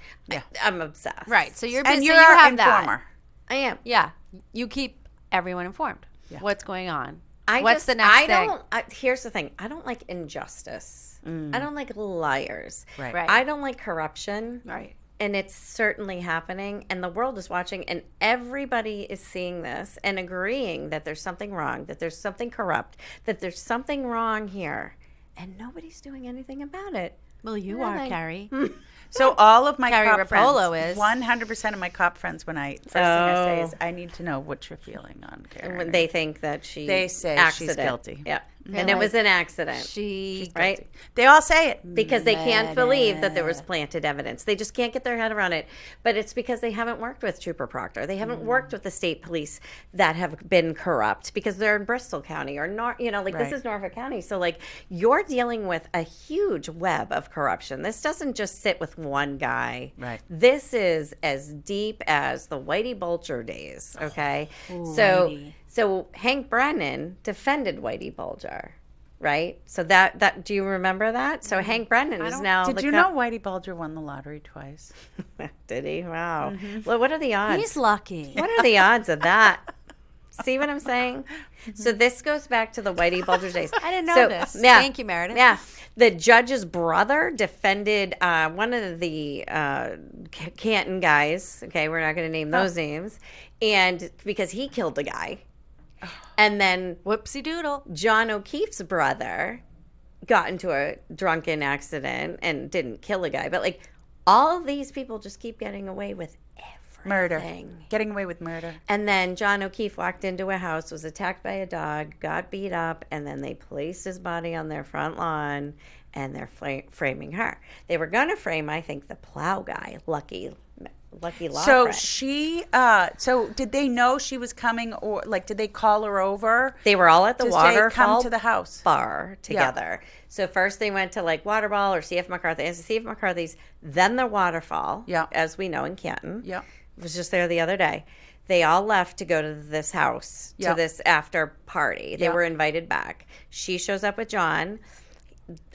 I'm obsessed. Right, so you're busy. And you're you our have informer. I am. Yeah, you keep everyone informed. What's going on? I What's just, the next thing? Here's the thing. I don't like injustice. I don't like liars. Right. Right. I don't like corruption. Right. And it's certainly happening, and the world is watching, and everybody is seeing this and agreeing that there's something wrong, that there's something corrupt, that there's something wrong here, and nobody's doing anything about it. Well, you Are are, they? Carrie. So all of my Kerry cop Roppolo friends, is. 100% of my cop friends, when first thing I say is, I need to know what you're feeling on Karen. When they think that They say she's accident. guilty. Yeah. And it was an accident. She right? They all say it. Because they can't believe that there was planted evidence. They just can't get their head around it. But it's because they haven't worked with Trooper Proctor. They haven't worked with the state police that have been corrupt because they're in Bristol County or this Right. is Norfolk County. So like you're dealing with a huge web of corruption. This doesn't just sit with one guy. Right. This is as deep as the Whitey Bulger days. Okay. Whitey. So Hank Brennan defended Whitey Bulger, right? So that do you remember that? So Hank Brennan is now. Did you know Whitey Bulger won the lottery twice? Did he? Wow. Well, what are the odds? He's lucky. What are the odds of that? See what I'm saying? So this goes back to the Whitey Bulger days. I didn't know this. Thank you, Meredith. Yeah. The judge's brother defended one of the Canton guys. Okay, we're not going to name those names. And because he killed a guy. And then Whoopsie doodle. John O'Keefe's brother got into a drunken accident and didn't kill a guy. But like all of these people just keep getting away with Murder. everything. Getting away with murder. And then John O'Keefe walked into a house, was attacked by a dog, got beat up, and then they placed his body on their front lawn and they're framing her. They were going to frame, I think, the plow guy, Lucky lucky law So friend. so did they know she was coming, or like did they call her over? They were all at the to say, waterfall come to the house. bar together. So first they went to like Waterball or CF McCarthy's, then the waterfall, as we know in Canton. Yeah. Was just there the other day. They all left to go to this house, to this after party. They were invited back. She shows up with John.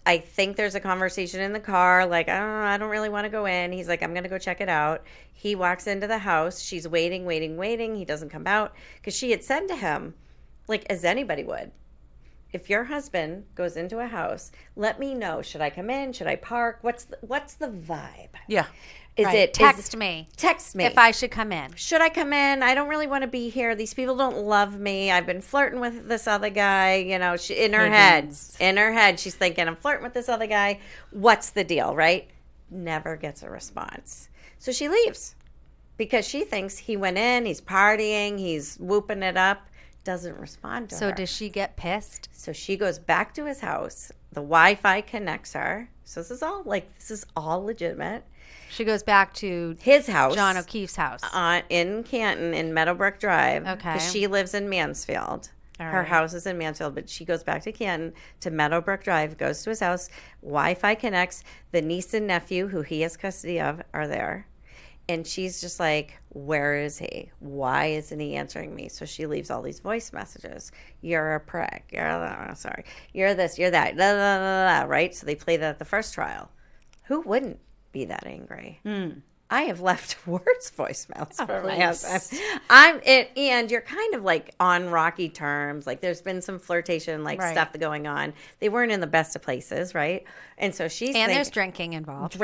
I think there's a conversation in the car, like, I don't really want to go in. He's like, I'm going to go check it out. He walks into the house. She's waiting. He doesn't come out. Because she had said to him, like, as anybody would, if your husband goes into a house, let me know. Should I come in? Should I park? What's the vibe? Yeah. Text me. Text me. If I should come in. Should I come in? I don't really want to be here. These people don't love me. I've been flirting with this other guy. You know, in her head, she's thinking, I'm flirting with this other guy. What's the deal, right? Never gets a response. So she leaves because she thinks he went in, he's partying, he's whooping it up. Doesn't respond to her. So does she get pissed? So she goes back to his house. The Wi-Fi connects her. So this is all legitimate. She goes back to his house, John O'Keefe's house, in Canton, in Meadowbrook Drive. Okay, because she lives in Mansfield. Her house is in Mansfield, but she goes back to Canton, to Meadowbrook Drive, goes to his house. Wi-Fi connects. The niece and nephew, who he has custody of, are there. And she's just like, where is he? Why isn't he answering me? So she leaves all these voice messages. You're a prick. You're this, you're that. Blah, blah, blah, blah, right? So they play that at the first trial. Who wouldn't be that angry? I have left worse voicemails for my husband. And you're kind of like on rocky terms. Like there's been some flirtation, stuff going on. They weren't in the best of places, right? And so there's drinking involved.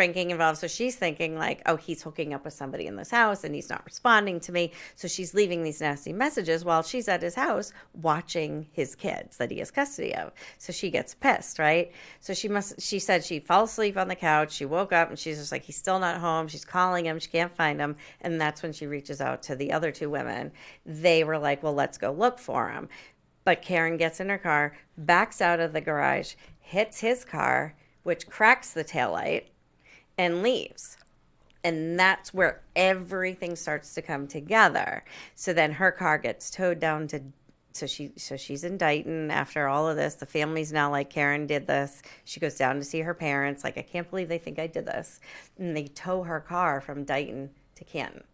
So she's thinking like, oh, he's hooking up with somebody in this house and he's not responding to me. So she's leaving these nasty messages while she's at his house watching his kids that he has custody of. So she gets pissed, right? So she said she fell asleep on the couch. She woke up and she's just like, he's still not home. She's calling him. She can't find him. And that's when she reaches out to the other two women. They were like, well, let's go look for him. But Karen gets in her car, backs out of the garage, hits his car, which cracks the taillight, and leaves. And that's where everything starts to come together. So then her car gets towed down to So she's in Dighton after all of this. The family's now like, Karen did this. She goes down to see her parents. Like, I can't believe they think I did this. And they tow her car from Dighton to Canton.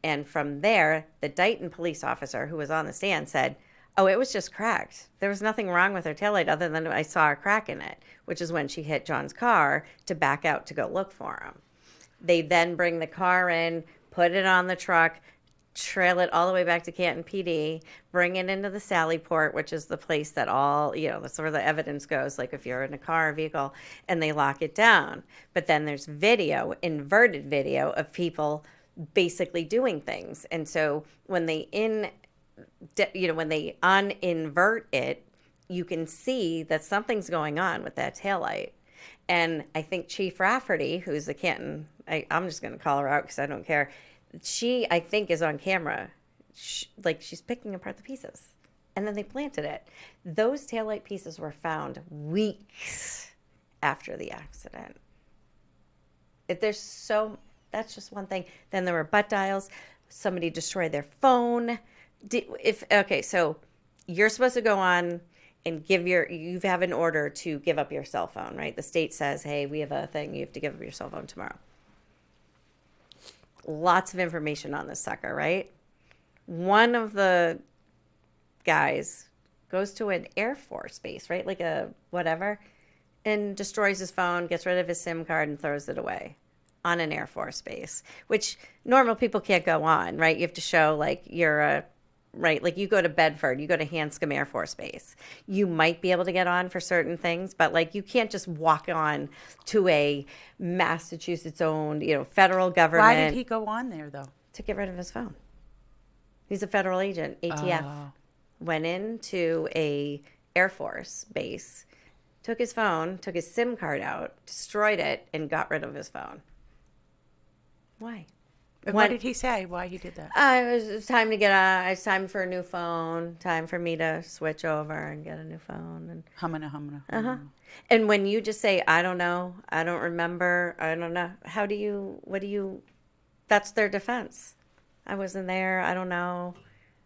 And from there, the Dighton police officer who was on the stand said, oh, it was just cracked. There was nothing wrong with her taillight other than I saw a crack in it, which is when she hit John's car to back out to go look for him. They then bring the car in, put it on the truck, trail it all the way back to Canton PD, bring it into the Sallyport, which is the place that that's where the evidence goes, like if you're in a car or vehicle, and they lock it down. But then there's video, inverted video of people basically doing things. And so when they uninvert it, you can see that something's going on with that taillight. And I think Chief Rafferty, who's the Canton, I'm just going to call her out because I don't care. She, I think, is on camera. She's picking apart the pieces. And then they planted it. Those taillight pieces were found weeks after the accident. That's just one thing. Then there were butt dials. Somebody destroyed their phone. So you're supposed to go on and you have an order to give up your cell phone, right? The state says, hey, we have a thing. You have to give up your cell phone tomorrow. Lots of information on this sucker, right? One of the guys goes to an Air Force base, right? Like a whatever, and destroys his phone, gets rid of his SIM card, and throws it away on an Air Force base, which normal people can't go on, right? You have to show like like you go to Bedford, you go to Hanscom Air Force Base. You might be able to get on for certain things, but like you can't just walk on to a Massachusetts-owned, federal government. Why did he go on there though? To get rid of his phone. He's a federal agent, ATF. Went into a Air Force base, took his phone, took his SIM card out, destroyed it, and got rid of his phone. Why? What did he say? Why he did that? It was time to it's time for a new phone. Time for me to switch over and get a new phone. And Humana. And when you just say, I don't know, I don't remember, I don't know, what do you That's their defense. I wasn't there. I don't know.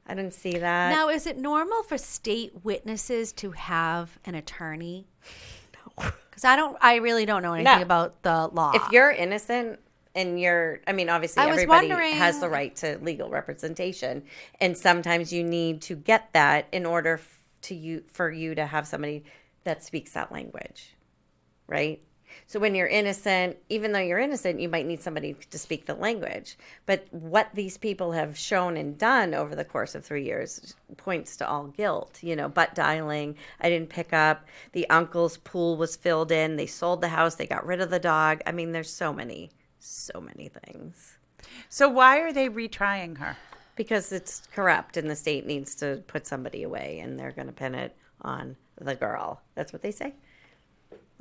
I didn't see that. Now, is it normal for state witnesses to have an attorney? No. Because I really don't know anything about the law. If you're innocent and obviously everybody has the right to legal representation. And sometimes you need to get that in order for you to have somebody that speaks that language, right? So when you're innocent, even though you're innocent, you might need somebody to speak the language. But what these people have shown and done over the course of 3 years points to all guilt. Butt dialing. I didn't pick up. The uncle's pool was filled in. They sold the house. They got rid of the dog. I mean, there's so many things. So why are they retrying her? Because it's corrupt and the state needs to put somebody away and they're going to pin it on the girl. That's what they say.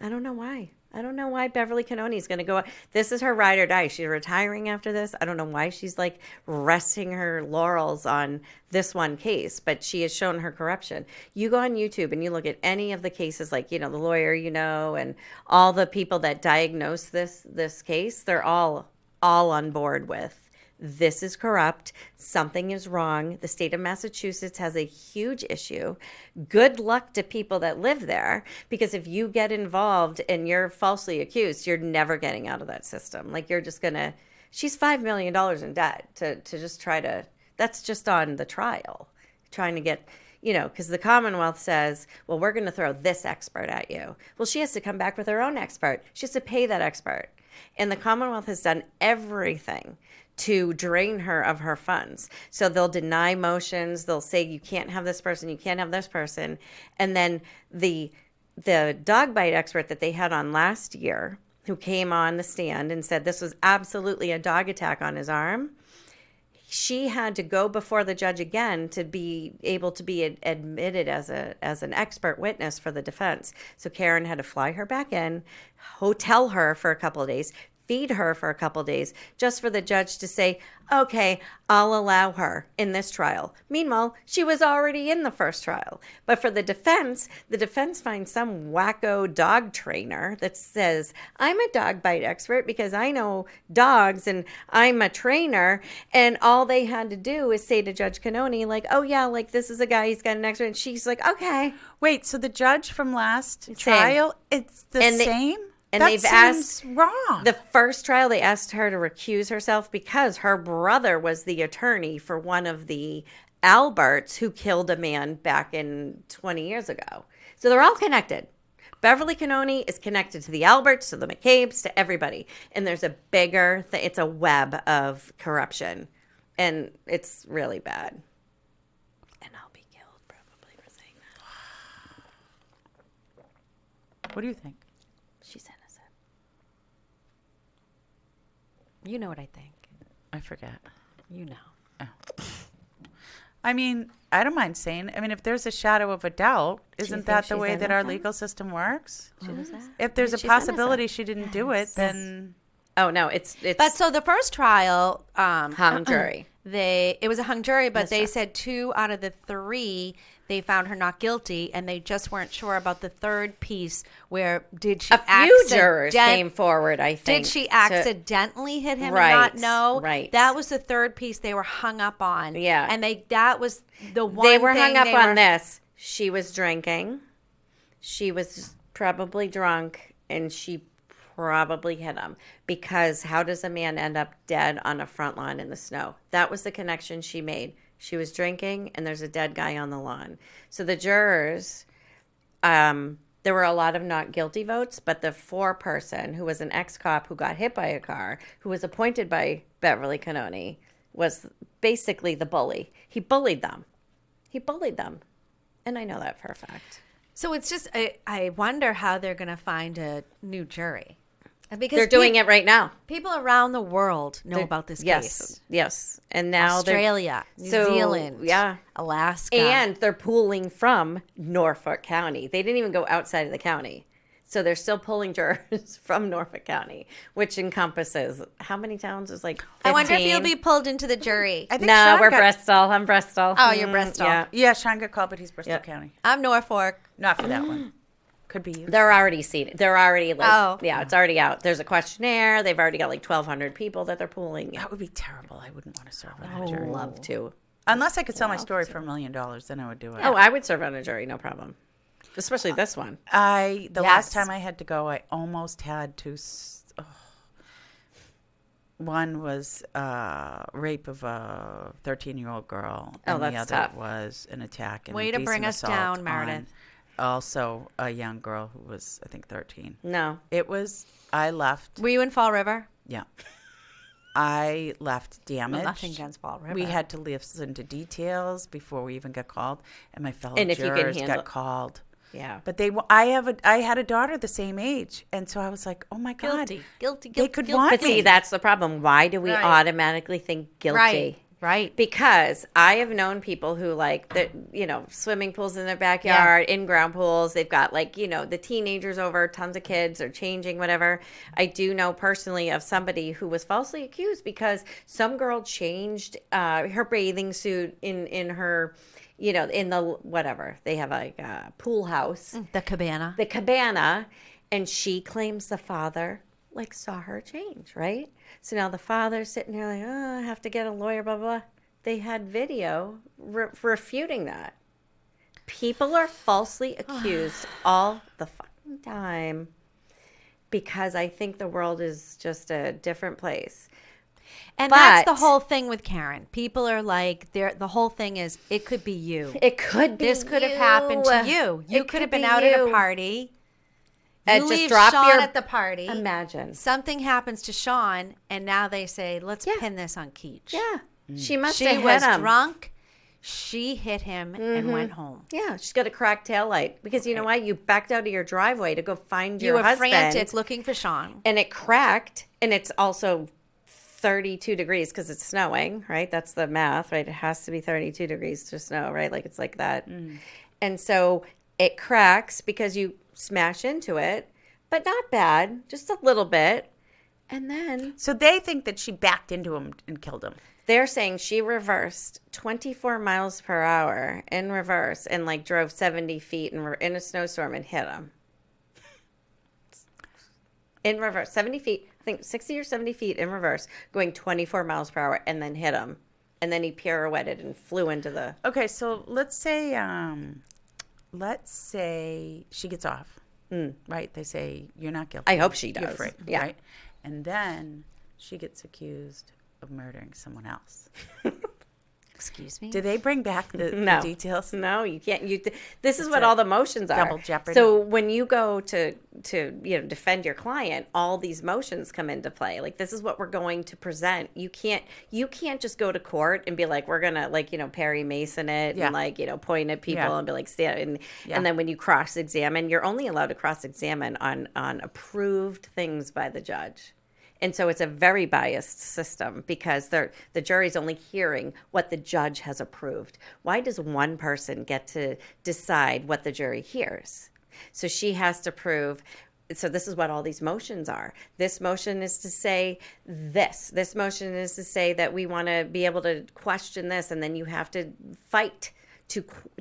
I don't know why. I don't know why Beverly Cannoni is going to go. This is her ride or die. She's retiring after this. I don't know why she's like resting her laurels on this one case, but she has shown her corruption. You go on YouTube and you look at any of the cases, like, the lawyer, and all the people that diagnose this case, they're all on board with. This is corrupt. Something is wrong. The state of Massachusetts has a huge issue. Good luck to people that live there, because if you get involved and you're falsely accused, you're never getting out of that system. Like, you're just going to, she's $5 million in debt to just try to, that's just on the trial, trying to get, because the Commonwealth says, well, we're going to throw this expert at you. Well, she has to come back with her own expert. She has to pay that expert. And the Commonwealth has done everything to drain her of her funds. So they'll deny motions. They'll say, you can't have this person, you can't have this person. And then the dog bite expert that they had on last year, who came on the stand and said this was absolutely a dog attack on his arm, she had to go before the judge again to be able to be admitted as an expert witness for the defense. So Karen had to fly her back in, hotel her for a couple of days, feed her for a couple of days, just for the judge to say, okay, I'll allow her in this trial. Meanwhile, she was already in the first trial. But for the defense finds some wacko dog trainer that says, I'm a dog bite expert because I know dogs and I'm a trainer. And all they had to do is say to Judge Cannoni, like, oh yeah, like this is a guy, he's got an expert. And she's like, okay. Wait, so the judge from last trial, it's the same? And that they've asked wrong. The first trial, they asked her to recuse herself because her brother was the attorney for one of the Alberts who killed a man back in 20 years ago. So they're all connected. Beverly Cannoni is connected to the Alberts, to the McCabe's, to everybody. And there's a bigger thing. It's a web of corruption. And it's really bad. And I'll be killed probably for saying that. What do you think? She's innocent. You know what I think. I forget. You know. Oh. I mean, I don't mind saying, if there's a shadow of a doubt, isn't that the way that our legal system works? If there's a possibility she didn't do it, then... Oh, no, it's... But so the first trial... hung jury. It was a hung jury, but they said 2 out of the 3 they found her not guilty, and they just weren't sure about the third piece where did she... A few jurors came forward, I think. Did she accidentally hit him Right, and not know? right. That was the third piece they were hung up on. Yeah. And that was the one They were thing hung up on this. She was drinking. She was probably drunk, and she probably hit him, because how does a man end up dead on a front lawn in the snow? That was the connection she made. She was drinking and there's a dead guy on the lawn. So the jurors, there were a lot of not guilty votes, but the 4-person who was an ex-cop who got hit by a car, who was appointed by Beverly Cannoni, was basically the bully. He bullied them. And I know that for a fact. So it's just, I wonder how they're going to find a new jury. Because they're doing it right now. People around the world know about this case. Yes. And now Australia, New Zealand, Alaska. And they're pooling from Norfolk County. They didn't even go outside of the county. So they're still pulling jurors from Norfolk County, which encompasses how many towns? Is like 15? I wonder if you'll be pulled into the jury. I think no, Sean we're Bristol. I'm Bristol. Oh, you're Bristol. Yeah. Yeah, Sean got called, but he's Bristol County. I'm Norfolk. Not for that one. Could be you. They're already seated. They're already like, Oh. yeah, it's already out. There's a questionnaire. They've already got like 1,200 people that they're pooling. That would be terrible. I wouldn't want to serve on I a jury. would love to. Unless I could sell my story for $1 million, then I would do it. Oh, I would serve on a jury, no problem. Especially this one. The Yes. last time I had to go, I almost had to. One was rape of a 13-year-old girl, and the that's other tough. was an attack and Way to indecent bring us assault down, Meredith. on also a young girl who was, I think, 13. No. It was. I left. Were you in Fall River? Yeah. I left damaged. Nothing against Fall River. We had to listen to details before we even got called, and my fellow And if you can jurors handle- got called. Yeah. But I had a daughter the same age, and so I was like, oh my god, Guilty. they could guilty. want But see, me. that's the problem. Why do we Right. automatically think guilty? Right. Because I have known people who swimming pools in their backyard, in-ground pools. They've got the teenagers over, tons of kids are changing, whatever. I do know personally of somebody who was falsely accused because some girl changed her bathing suit in her, in the whatever. They have a pool house. The cabana. The cabana, and she claims the father saw her change, right? So now the father's sitting here like, oh, I have to get a lawyer, blah, blah, blah. They had video refuting that. People are falsely accused all the fucking time because I think the world is just a different place. And that's the But- whole thing with Karen. People are like, the whole thing is, it could be you. It could be This could have happened to you. You It could have be been out at a you. party. And You just leave drop Sean your- at the party. Imagine. Something happens to Sean, and now they say, let's pin this on Keach. Yeah. She must She have was hit him. drunk. She hit him and went home. Yeah, she's got a cracked taillight because you know what? You backed out of your driveway to go find You your were husband. frantic looking for Sean. And it cracked, and it's also 32 degrees because it's snowing, right? That's the math, right? It has to be 32 degrees to snow, right? It's like that. And so it cracks because you smash into it, but not bad, just a little bit. And then So they think that she backed into him and killed him. they're saying she reversed 24 miles per hour in reverse and drove 70 feet in a snowstorm and hit him. In reverse, 70 feet, I think 60 or 70 feet in reverse, going 24 miles per hour and then hit him. And then he pirouetted and flew into the... Okay, so let's say she gets off, right? They say you're not guilty. I hope she You're does. free, Yeah. right? And then she gets accused of murdering someone else. Excuse me? Do they bring back the No. details? No, you can't. This is what all the motions are. Double jeopardy. So when you go to defend your client, all these motions come into play. This is what we're going to present. You can't just go to court and be like, we're gonna Perry Mason it Yeah. and point at people Yeah. and be like stand Yeah. and then when you cross examine, you're only allowed to cross examine on approved things by the judge. And so it's a very biased system because the jury's only hearing what the judge has approved. Why does one person get to decide what the jury hears? So she has to prove. So this is what all these motions are. This motion is to say this. This motion is to say that we want to be able to question this, and then you have to fight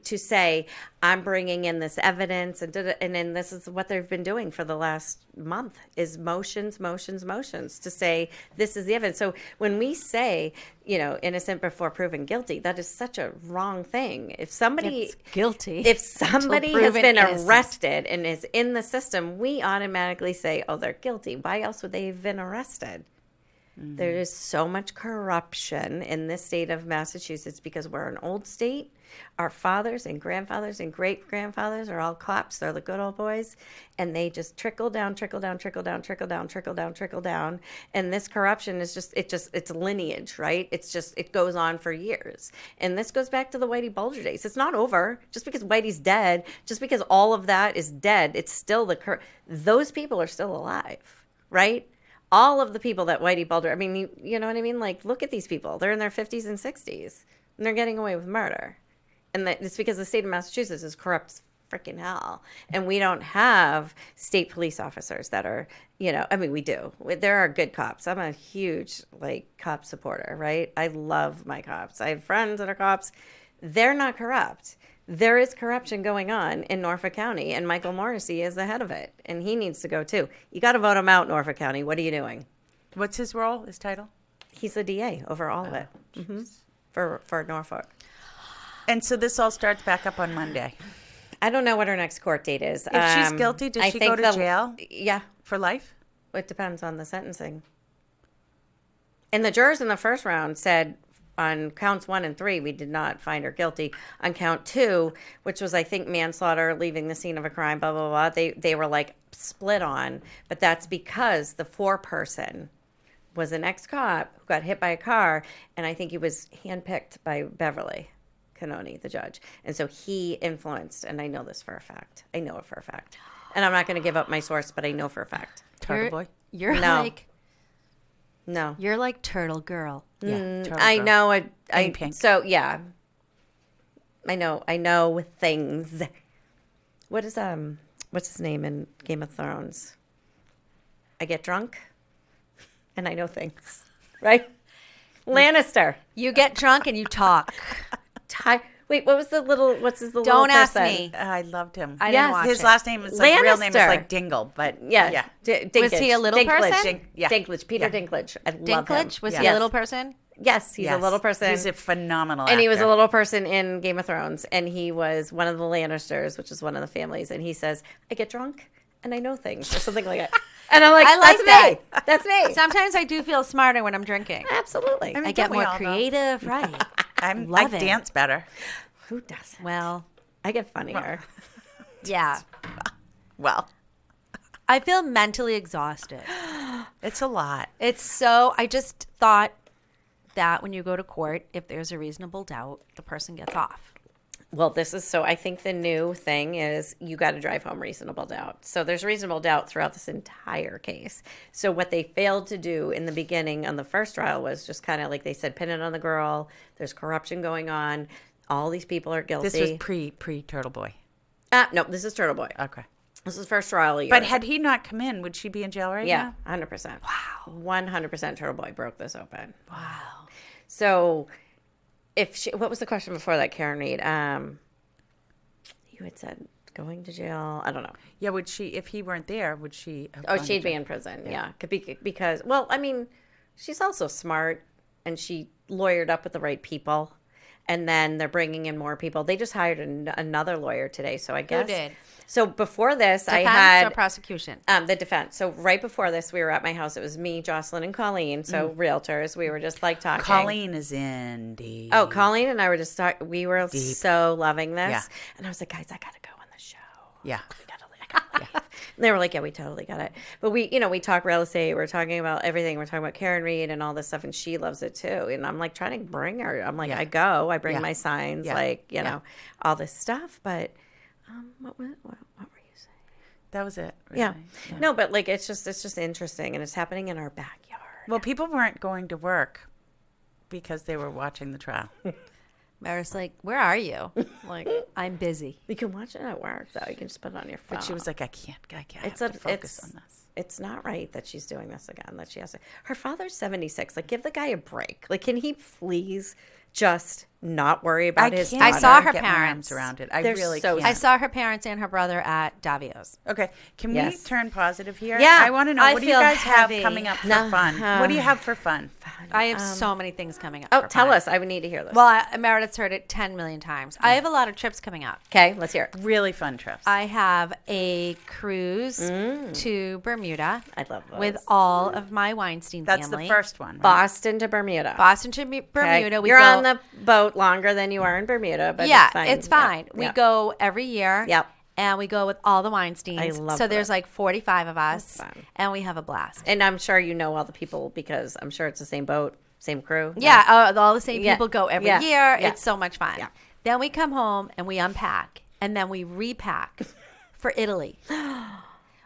to say, I'm bringing in this evidence, and then this is what they've been doing for the last month is motions to say this is the evidence. So when we say, innocent before proven guilty, that is such a wrong thing. If somebody It's guilty. If somebody until has proven been innocent. arrested and is in the system, we automatically say, oh, they're guilty. Why else would they have been arrested? There is so much corruption in this state of Massachusetts because we're an old state. Our fathers and grandfathers and great-grandfathers are all cops. They're the good old boys. And they just trickle down. And this corruption is it's lineage, right? It goes on for years. And this goes back to the Whitey Bulger days. It's not over. Just because Whitey's dead, just because all of that is dead, it's still those people are still alive, right? All of the people that Whitey Bulger, I mean, you know what I mean? Look at these people. They're in their 50s and 60s, and they're getting away with murder. And it's because the state of Massachusetts is corrupt as freaking hell. And we don't have state police officers that are, we do. There are good cops. I'm a huge, cop supporter, right? I love my cops. I have friends that are cops. They're not corrupt. There is corruption going on in Norfolk County, and Michael Morrissey is the head of it, and he needs to go too. You got to vote him out, Norfolk County. What are you doing? What's his role, his title? He's the DA over all of it for Norfolk. And so this all starts back up on Monday. I don't know what her next court date is. If she's guilty, does she go to jail? Yeah. For life? It depends on the sentencing. And the jurors in the first round said on counts 1 and 3, we did not find her guilty. On count 2, which was, I think, manslaughter, leaving the scene of a crime, blah, blah, blah, they were like split on. But that's because the foreperson was an ex-cop who got hit by a car, and I think he was handpicked by Beverly Canoni, the judge. And so he influenced, and I know this for a fact. I know it for a fact. And I'm not going to give up my source, but I know for a fact. Turtle Boy? You're No. like No. you're like Turtle Girl. Yeah. Turtle I Girl. know. I Pink. So, yeah. I know things. What is, what's his name in Game of Thrones? I get drunk, and I know things. Right? Lannister. You get drunk and you talk. Wait, what's his little Don't ask person? me. I loved him. I Yes. didn't watch His it. last name is like real name is Lannister. like Dingle, but Yeah. Was he a little person? Dinklage. Peter Dinklage. I love him. Dinklage? Was Yeah. he a Yes. little person? Yes, he's a little person. He's a phenomenal and he was a actor. little person in Game of Thrones, and he was one of the Lannisters, which is one of the families. And he says, "I get drunk and I know things," or something like that. And I'm like, I like "That's me. That's me." Sometimes I do feel smarter when I'm drinking. Absolutely. mean, I get don't we more all, though? creative. Right. I love it. dance better. Who doesn't? Well, I get funnier. yeah. Well, I feel mentally exhausted. it's a lot. I just thought that when you go to court, if there's a reasonable doubt, the person gets off. Well, I think the new thing is you got to drive home reasonable doubt. So there's reasonable doubt throughout this entire case. So what they failed to do in the beginning on the first trial was just kind of like they said, pin it on the girl. There's corruption going on. All these people are guilty. This was pre Turtle Boy. No, this is Turtle Boy. Okay. This is first trial a year. But had he not come in, would she be in jail right Yeah, now? 100%. Wow. 100% Turtle Boy broke this open. Wow. So what was the question before that, Karen Reed? You had said going to jail. I don't know. Yeah, would she, if he weren't there, would she have Oh, gone she'd to be jail? in prison. Yeah. Because, well, I mean, she's also smart and she lawyered up with the right people. And then they're bringing in more people. They just hired another lawyer today. So I guess. Who did? So before this, Defense I had or prosecution? the defense. So right before this, we were at my house. It was me, Jocelyn, and Colleen. So realtors. We were just like talking. Colleen is in deep. Oh, Colleen and I were just talking. We were Deep. so loving this. Yeah. And I was like, guys, I got to go on the show. Yeah. We got to leave. And they were like, yeah, we totally got it. But we talk real estate. We're talking about everything. We're talking about Karen Reed and all this stuff. And she loves it too. And I'm like trying to bring her. I'm like, Yeah. I bring Yeah. my signs, Yeah. you know, all this stuff. But what were you saying? That was it. Really. Yeah. No, but like, it's just interesting. And it's happening in our backyard. Well, people weren't going to work because they were watching the trial. Meredith's like, where are you? Like, I'm busy. You can watch it at work, though. You can just put it on your phone. But she was like, I can't It's have to focus on this. It's not right that she's doing this again. That she has to. Her father's 76. Like, give the guy a break. Like, can he please just not worry about his daughter? I saw her get my parents. arms around it. I They're really so can't. I saw her parents and her brother at Davio's. Okay, can Yes. we turn positive here? Yeah, I want to know, I what do you feel guys heavy. have coming up for No, fun? What do you have for fun? I have so many things coming up. Oh, for tell fun. us. I would need to hear this. Well, Meredith's heard it 10 million times. I have a lot of trips coming up. Okay, let's hear it. Really fun trips. I have a cruise to Bermuda I love those. with all of my Weinstein That's family. the first one. right? Boston to Bermuda. Boston to Okay? Bermuda. We You're go, on the boat longer than you are in Bermuda, but yeah, it's fine. it's fine. Yeah, We yeah. go every year. Yep. And we go with all the Weinsteins. I love so there's that. like 45 of us, fun. and we have a blast. And I'm sure you know all the people because I'm sure it's the same boat, same crew. Yeah, all the same Yeah. people go every Yeah. year. Yeah. It's so much fun. Yeah. Then we come home and we unpack, and then we repack for Italy.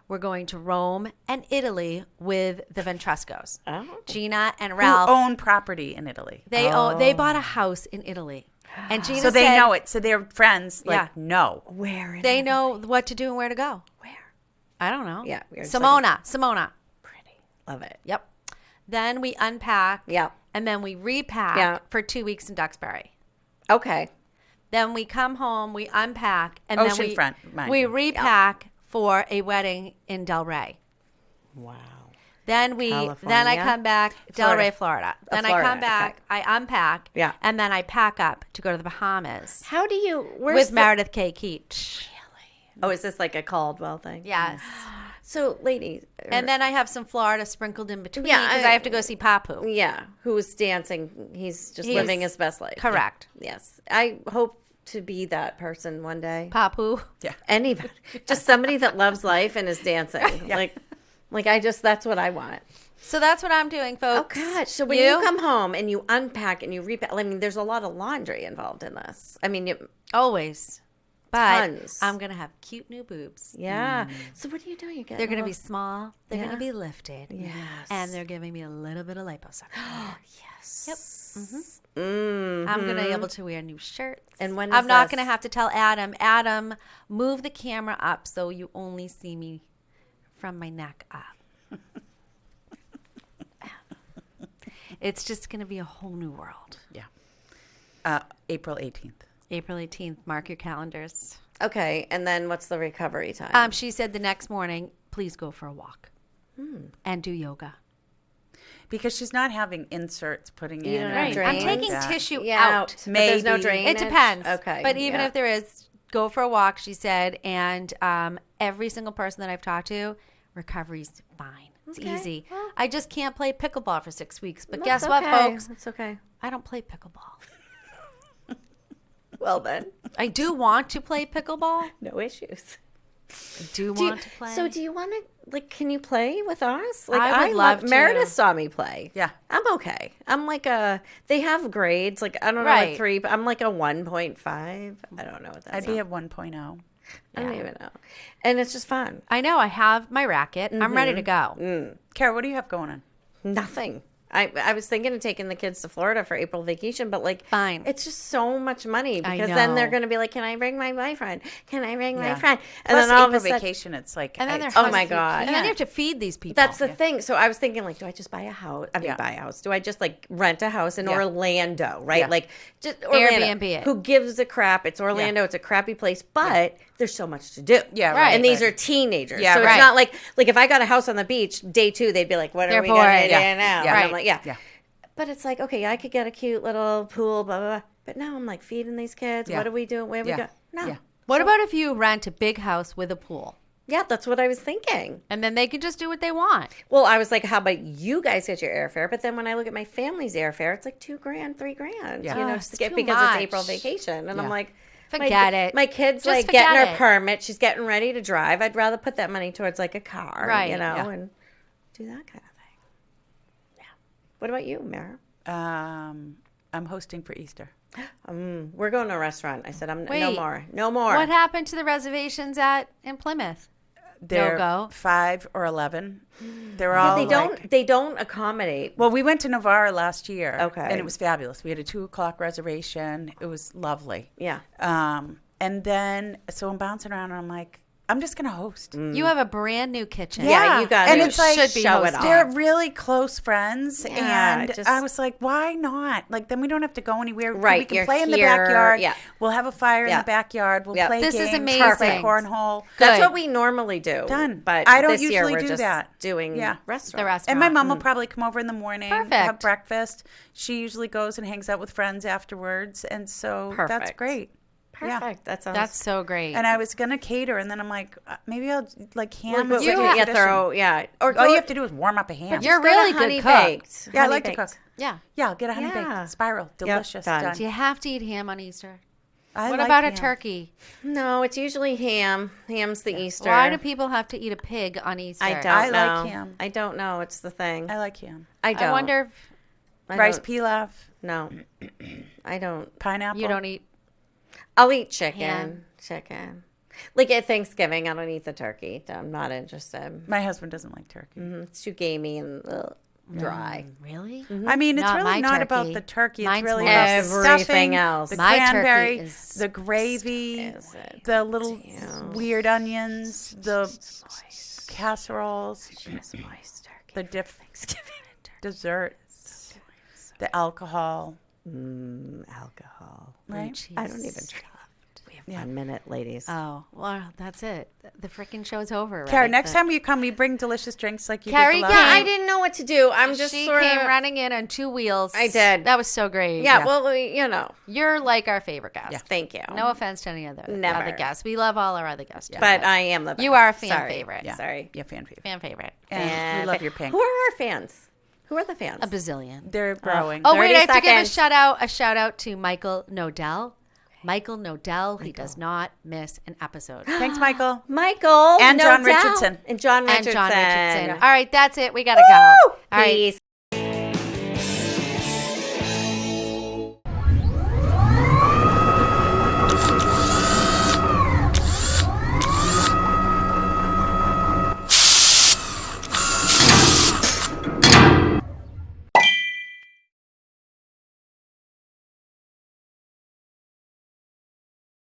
We're going to Rome and Italy with the Ventrescos. Oh. Gina and Who Ralph. own property in Italy. They bought a house in Italy, and Gina So they said know it. So they're friends. Like, Yeah. no. Where? they know what to do and where to go. Where? I don't know. Yeah, we were just Simona. Pretty. Love it. Yep. Then we unpack. Yep. And then we repack Yeah. for 2 weeks in Duxbury. Okay. Then we come home, we unpack, and then Oceanfront, mind we you. repack for a wedding in Delray. Wow. Then I California? come back, Delray, Florida. Then I Florida, come back, okay. I unpack, Yeah. and then I pack up to go to the Bahamas How do you? with Meredith K. Keach. Oh, is this like a Caldwell thing? Yes. So, ladies. And then I have some Florida sprinkled in between Yeah, because I have to go see Papu. Yeah, who was dancing? He's just living his best life. Correct. Yes, I hope to be that person one day. Papu. Anybody, just somebody that loves life and is dancing. Like I just that's what I want. So that's what I'm doing, Oh folks. gosh! So when you come home and you unpack and you repack, I mean, there's a lot of laundry involved in this. I mean, Always. But Tons. I'm going to have cute new boobs. yeah. So what are you doing? They're going to be small. They're going to be lifted. Yes. And they're giving me a little bit of liposuction. yes. Yep. Mm-hmm. I'm going to be able to wear new shirts. And when I'm is not this? going to have to tell Adam, move the camera up so you only see me from my neck up. It's just going to be a whole new world. Yeah. April 18th. April 18th. Mark your calendars. Okay, and then what's the recovery time? She said the next morning, please go for a walk and do yoga. Because she's not having inserts putting in. don't or have anything drainage. I'm taking like that. tissue yeah, out. but there's no Maybe. drainage. It depends. Okay, But even yeah. if there is, go for a walk, she said. And every single person that I've talked to, recovery's fine. It's Okay, easy. well. I just can't play pickleball for 6 weeks. But That's guess what, okay. folks? It's okay. I don't play pickleball. Well then, I do want to play pickleball. no issues. I do want to play. So do you want to like? Can you play with us? Like I would love to. Meredith saw me play. Yeah. I'm okay. I'm like a. They have grades. Like I don't know Right. a 3. But I'm like a 1.5. I don't know what that's. I'd be at 1.0. I don't even know. And it's just fun. I know I have my racket. I'm ready to go. Kara, what do you have going on? Nothing. I was thinking of taking the kids to Florida for April vacation, but like, Fine. it's just so much money I because then they're know. going to be like, "Can I bring my boyfriend? Can I bring my Yeah. friend?" And Plus then all April of a sudden, vacation, it's like. And then they're Oh my hungry. God. And then Yeah. you have to feed these people. that's the thing. So I was thinking, like, do I just buy a house? I mean, Yeah. buy a house. Do I just like rent a house in Yeah. Orlando, right? Yeah. Like, just Orlando. Airbnb it. Who gives a crap? It's Orlando. It's a crappy place, but there's so much to do. Yeah, Right. And these right. are teenagers. Yeah, so right. it's not like if I got a house on the beach, day 2, they'd be like, "What They're are we going to bored. do Yeah. now?" Yeah. And I'm Right. like, yeah. Yeah. But it's like, okay, I could get a cute little pool, blah, blah, blah. But now I'm like feeding these kids. Yeah. What are we doing? Where we Yeah. go? No. Yeah. What about if you rent a big house with a pool? Yeah, that's what I was thinking. And then they can just do what they want. Well, I was like, how about you guys get your airfare? But then when I look at my family's airfare, it's like $2,000, $3,000. Yeah. You know, Oh, just it's get too because much. it's April vacation. And I'm Yeah. like, Forget it. My kid's Just like getting forget her it. permit. She's getting ready to drive. I'd rather put that money towards like a car, Right, you know, yeah. and do that kind of thing. Yeah. What about you, Mara? I'm hosting for Easter. We're going to a restaurant. I said, no Wait. more. No more. What happened to the reservations in Plymouth? They're go. 5 or 11. They're all. They don't accommodate. Well, we went to Navarre last year. Okay. And it was fabulous. We had a 2:00 reservation. It was lovely. Yeah. And then, so I'm bouncing around and I'm like, I'm just going to host. You have a brand new kitchen. Yeah, you got And to it's like, should be show it hosting. off. They're really close friends. Yeah, And just- I was like, why not? Like, then we don't have to go anywhere. Right, We can you're play in the here, backyard. yeah. We'll have a fire in Yeah. the backyard. We'll Yeah. play This is games. amazing. Play cornhole. That's Good. what we normally do. Done. But I don't this year usually we're do just that. doing Yeah. restaurants. The restaurant. And my mom will probably come over in the morning, have Perfect. breakfast. She usually goes and hangs out with friends afterwards. And so that's Perfect. great. Yeah. Perfect. That sounds. That's so great. And I was going to cater, and then I'm like, maybe I'll like ham. Like, is you like a have tradition. throw, yeah. Or All you have to do is warm up a ham. You're get a really honey good cook. baked. Yeah, I Honey like to baked. cook. Yeah. Yeah, I'll get a honey Yeah. baked spiral. Delicious. done. Done. Do you have to eat ham on Easter? I What like about a ham. turkey? No, it's usually ham. Ham's the Easter. Why do people have to eat a pig on Easter? I don't I know. like ham. I don't know. It's the thing. I like ham. I don't. I wonder if I Rice don't- pilaf, No, I don't. pineapple. you don't eat. I'll eat chicken. Ham. Chicken. Like at Thanksgiving, I don't eat the turkey. I'm not interested. My husband doesn't like turkey. It's too gamey and dry. Really? I mean, it's Not really my not about turkey. the turkey. It's Mine's really more about the everything stuffing, else. the My turkey cranberry, is the gravy, exquisite. the little weird onions, the casseroles, Moist turkey. the desserts, the alcohol. Alcohol. Right? I don't even try. We have 1 minute, ladies. Oh, well, that's it. The freaking show's over. Right? Carrie, next time you come, we bring delicious drinks like you Carrie, did the last Yeah, time. I didn't know what to do. I'm just She sort came of. running in on 2 wheels. I did. That was so great. Yeah, well, you know. You're like our favorite guest. Thank you. No offense to any other Never. guests. We love all our other guests. too, But I am the best. You are a fan Sorry. favorite. Yeah. Sorry. Yeah, fan favorite. Fan favorite. And we love your pink. Who are our fans? Who are the fans? A bazillion. They're growing. Oh, wait, 30 I have to give a seconds. shout out to Michael Nodell. Michael Nodell, he does not miss an episode. Thanks, Michael. Michael. And John Nodell. Richardson. And John And Richardson. John Richardson. All right, that's it. We got to go. All right. Peace.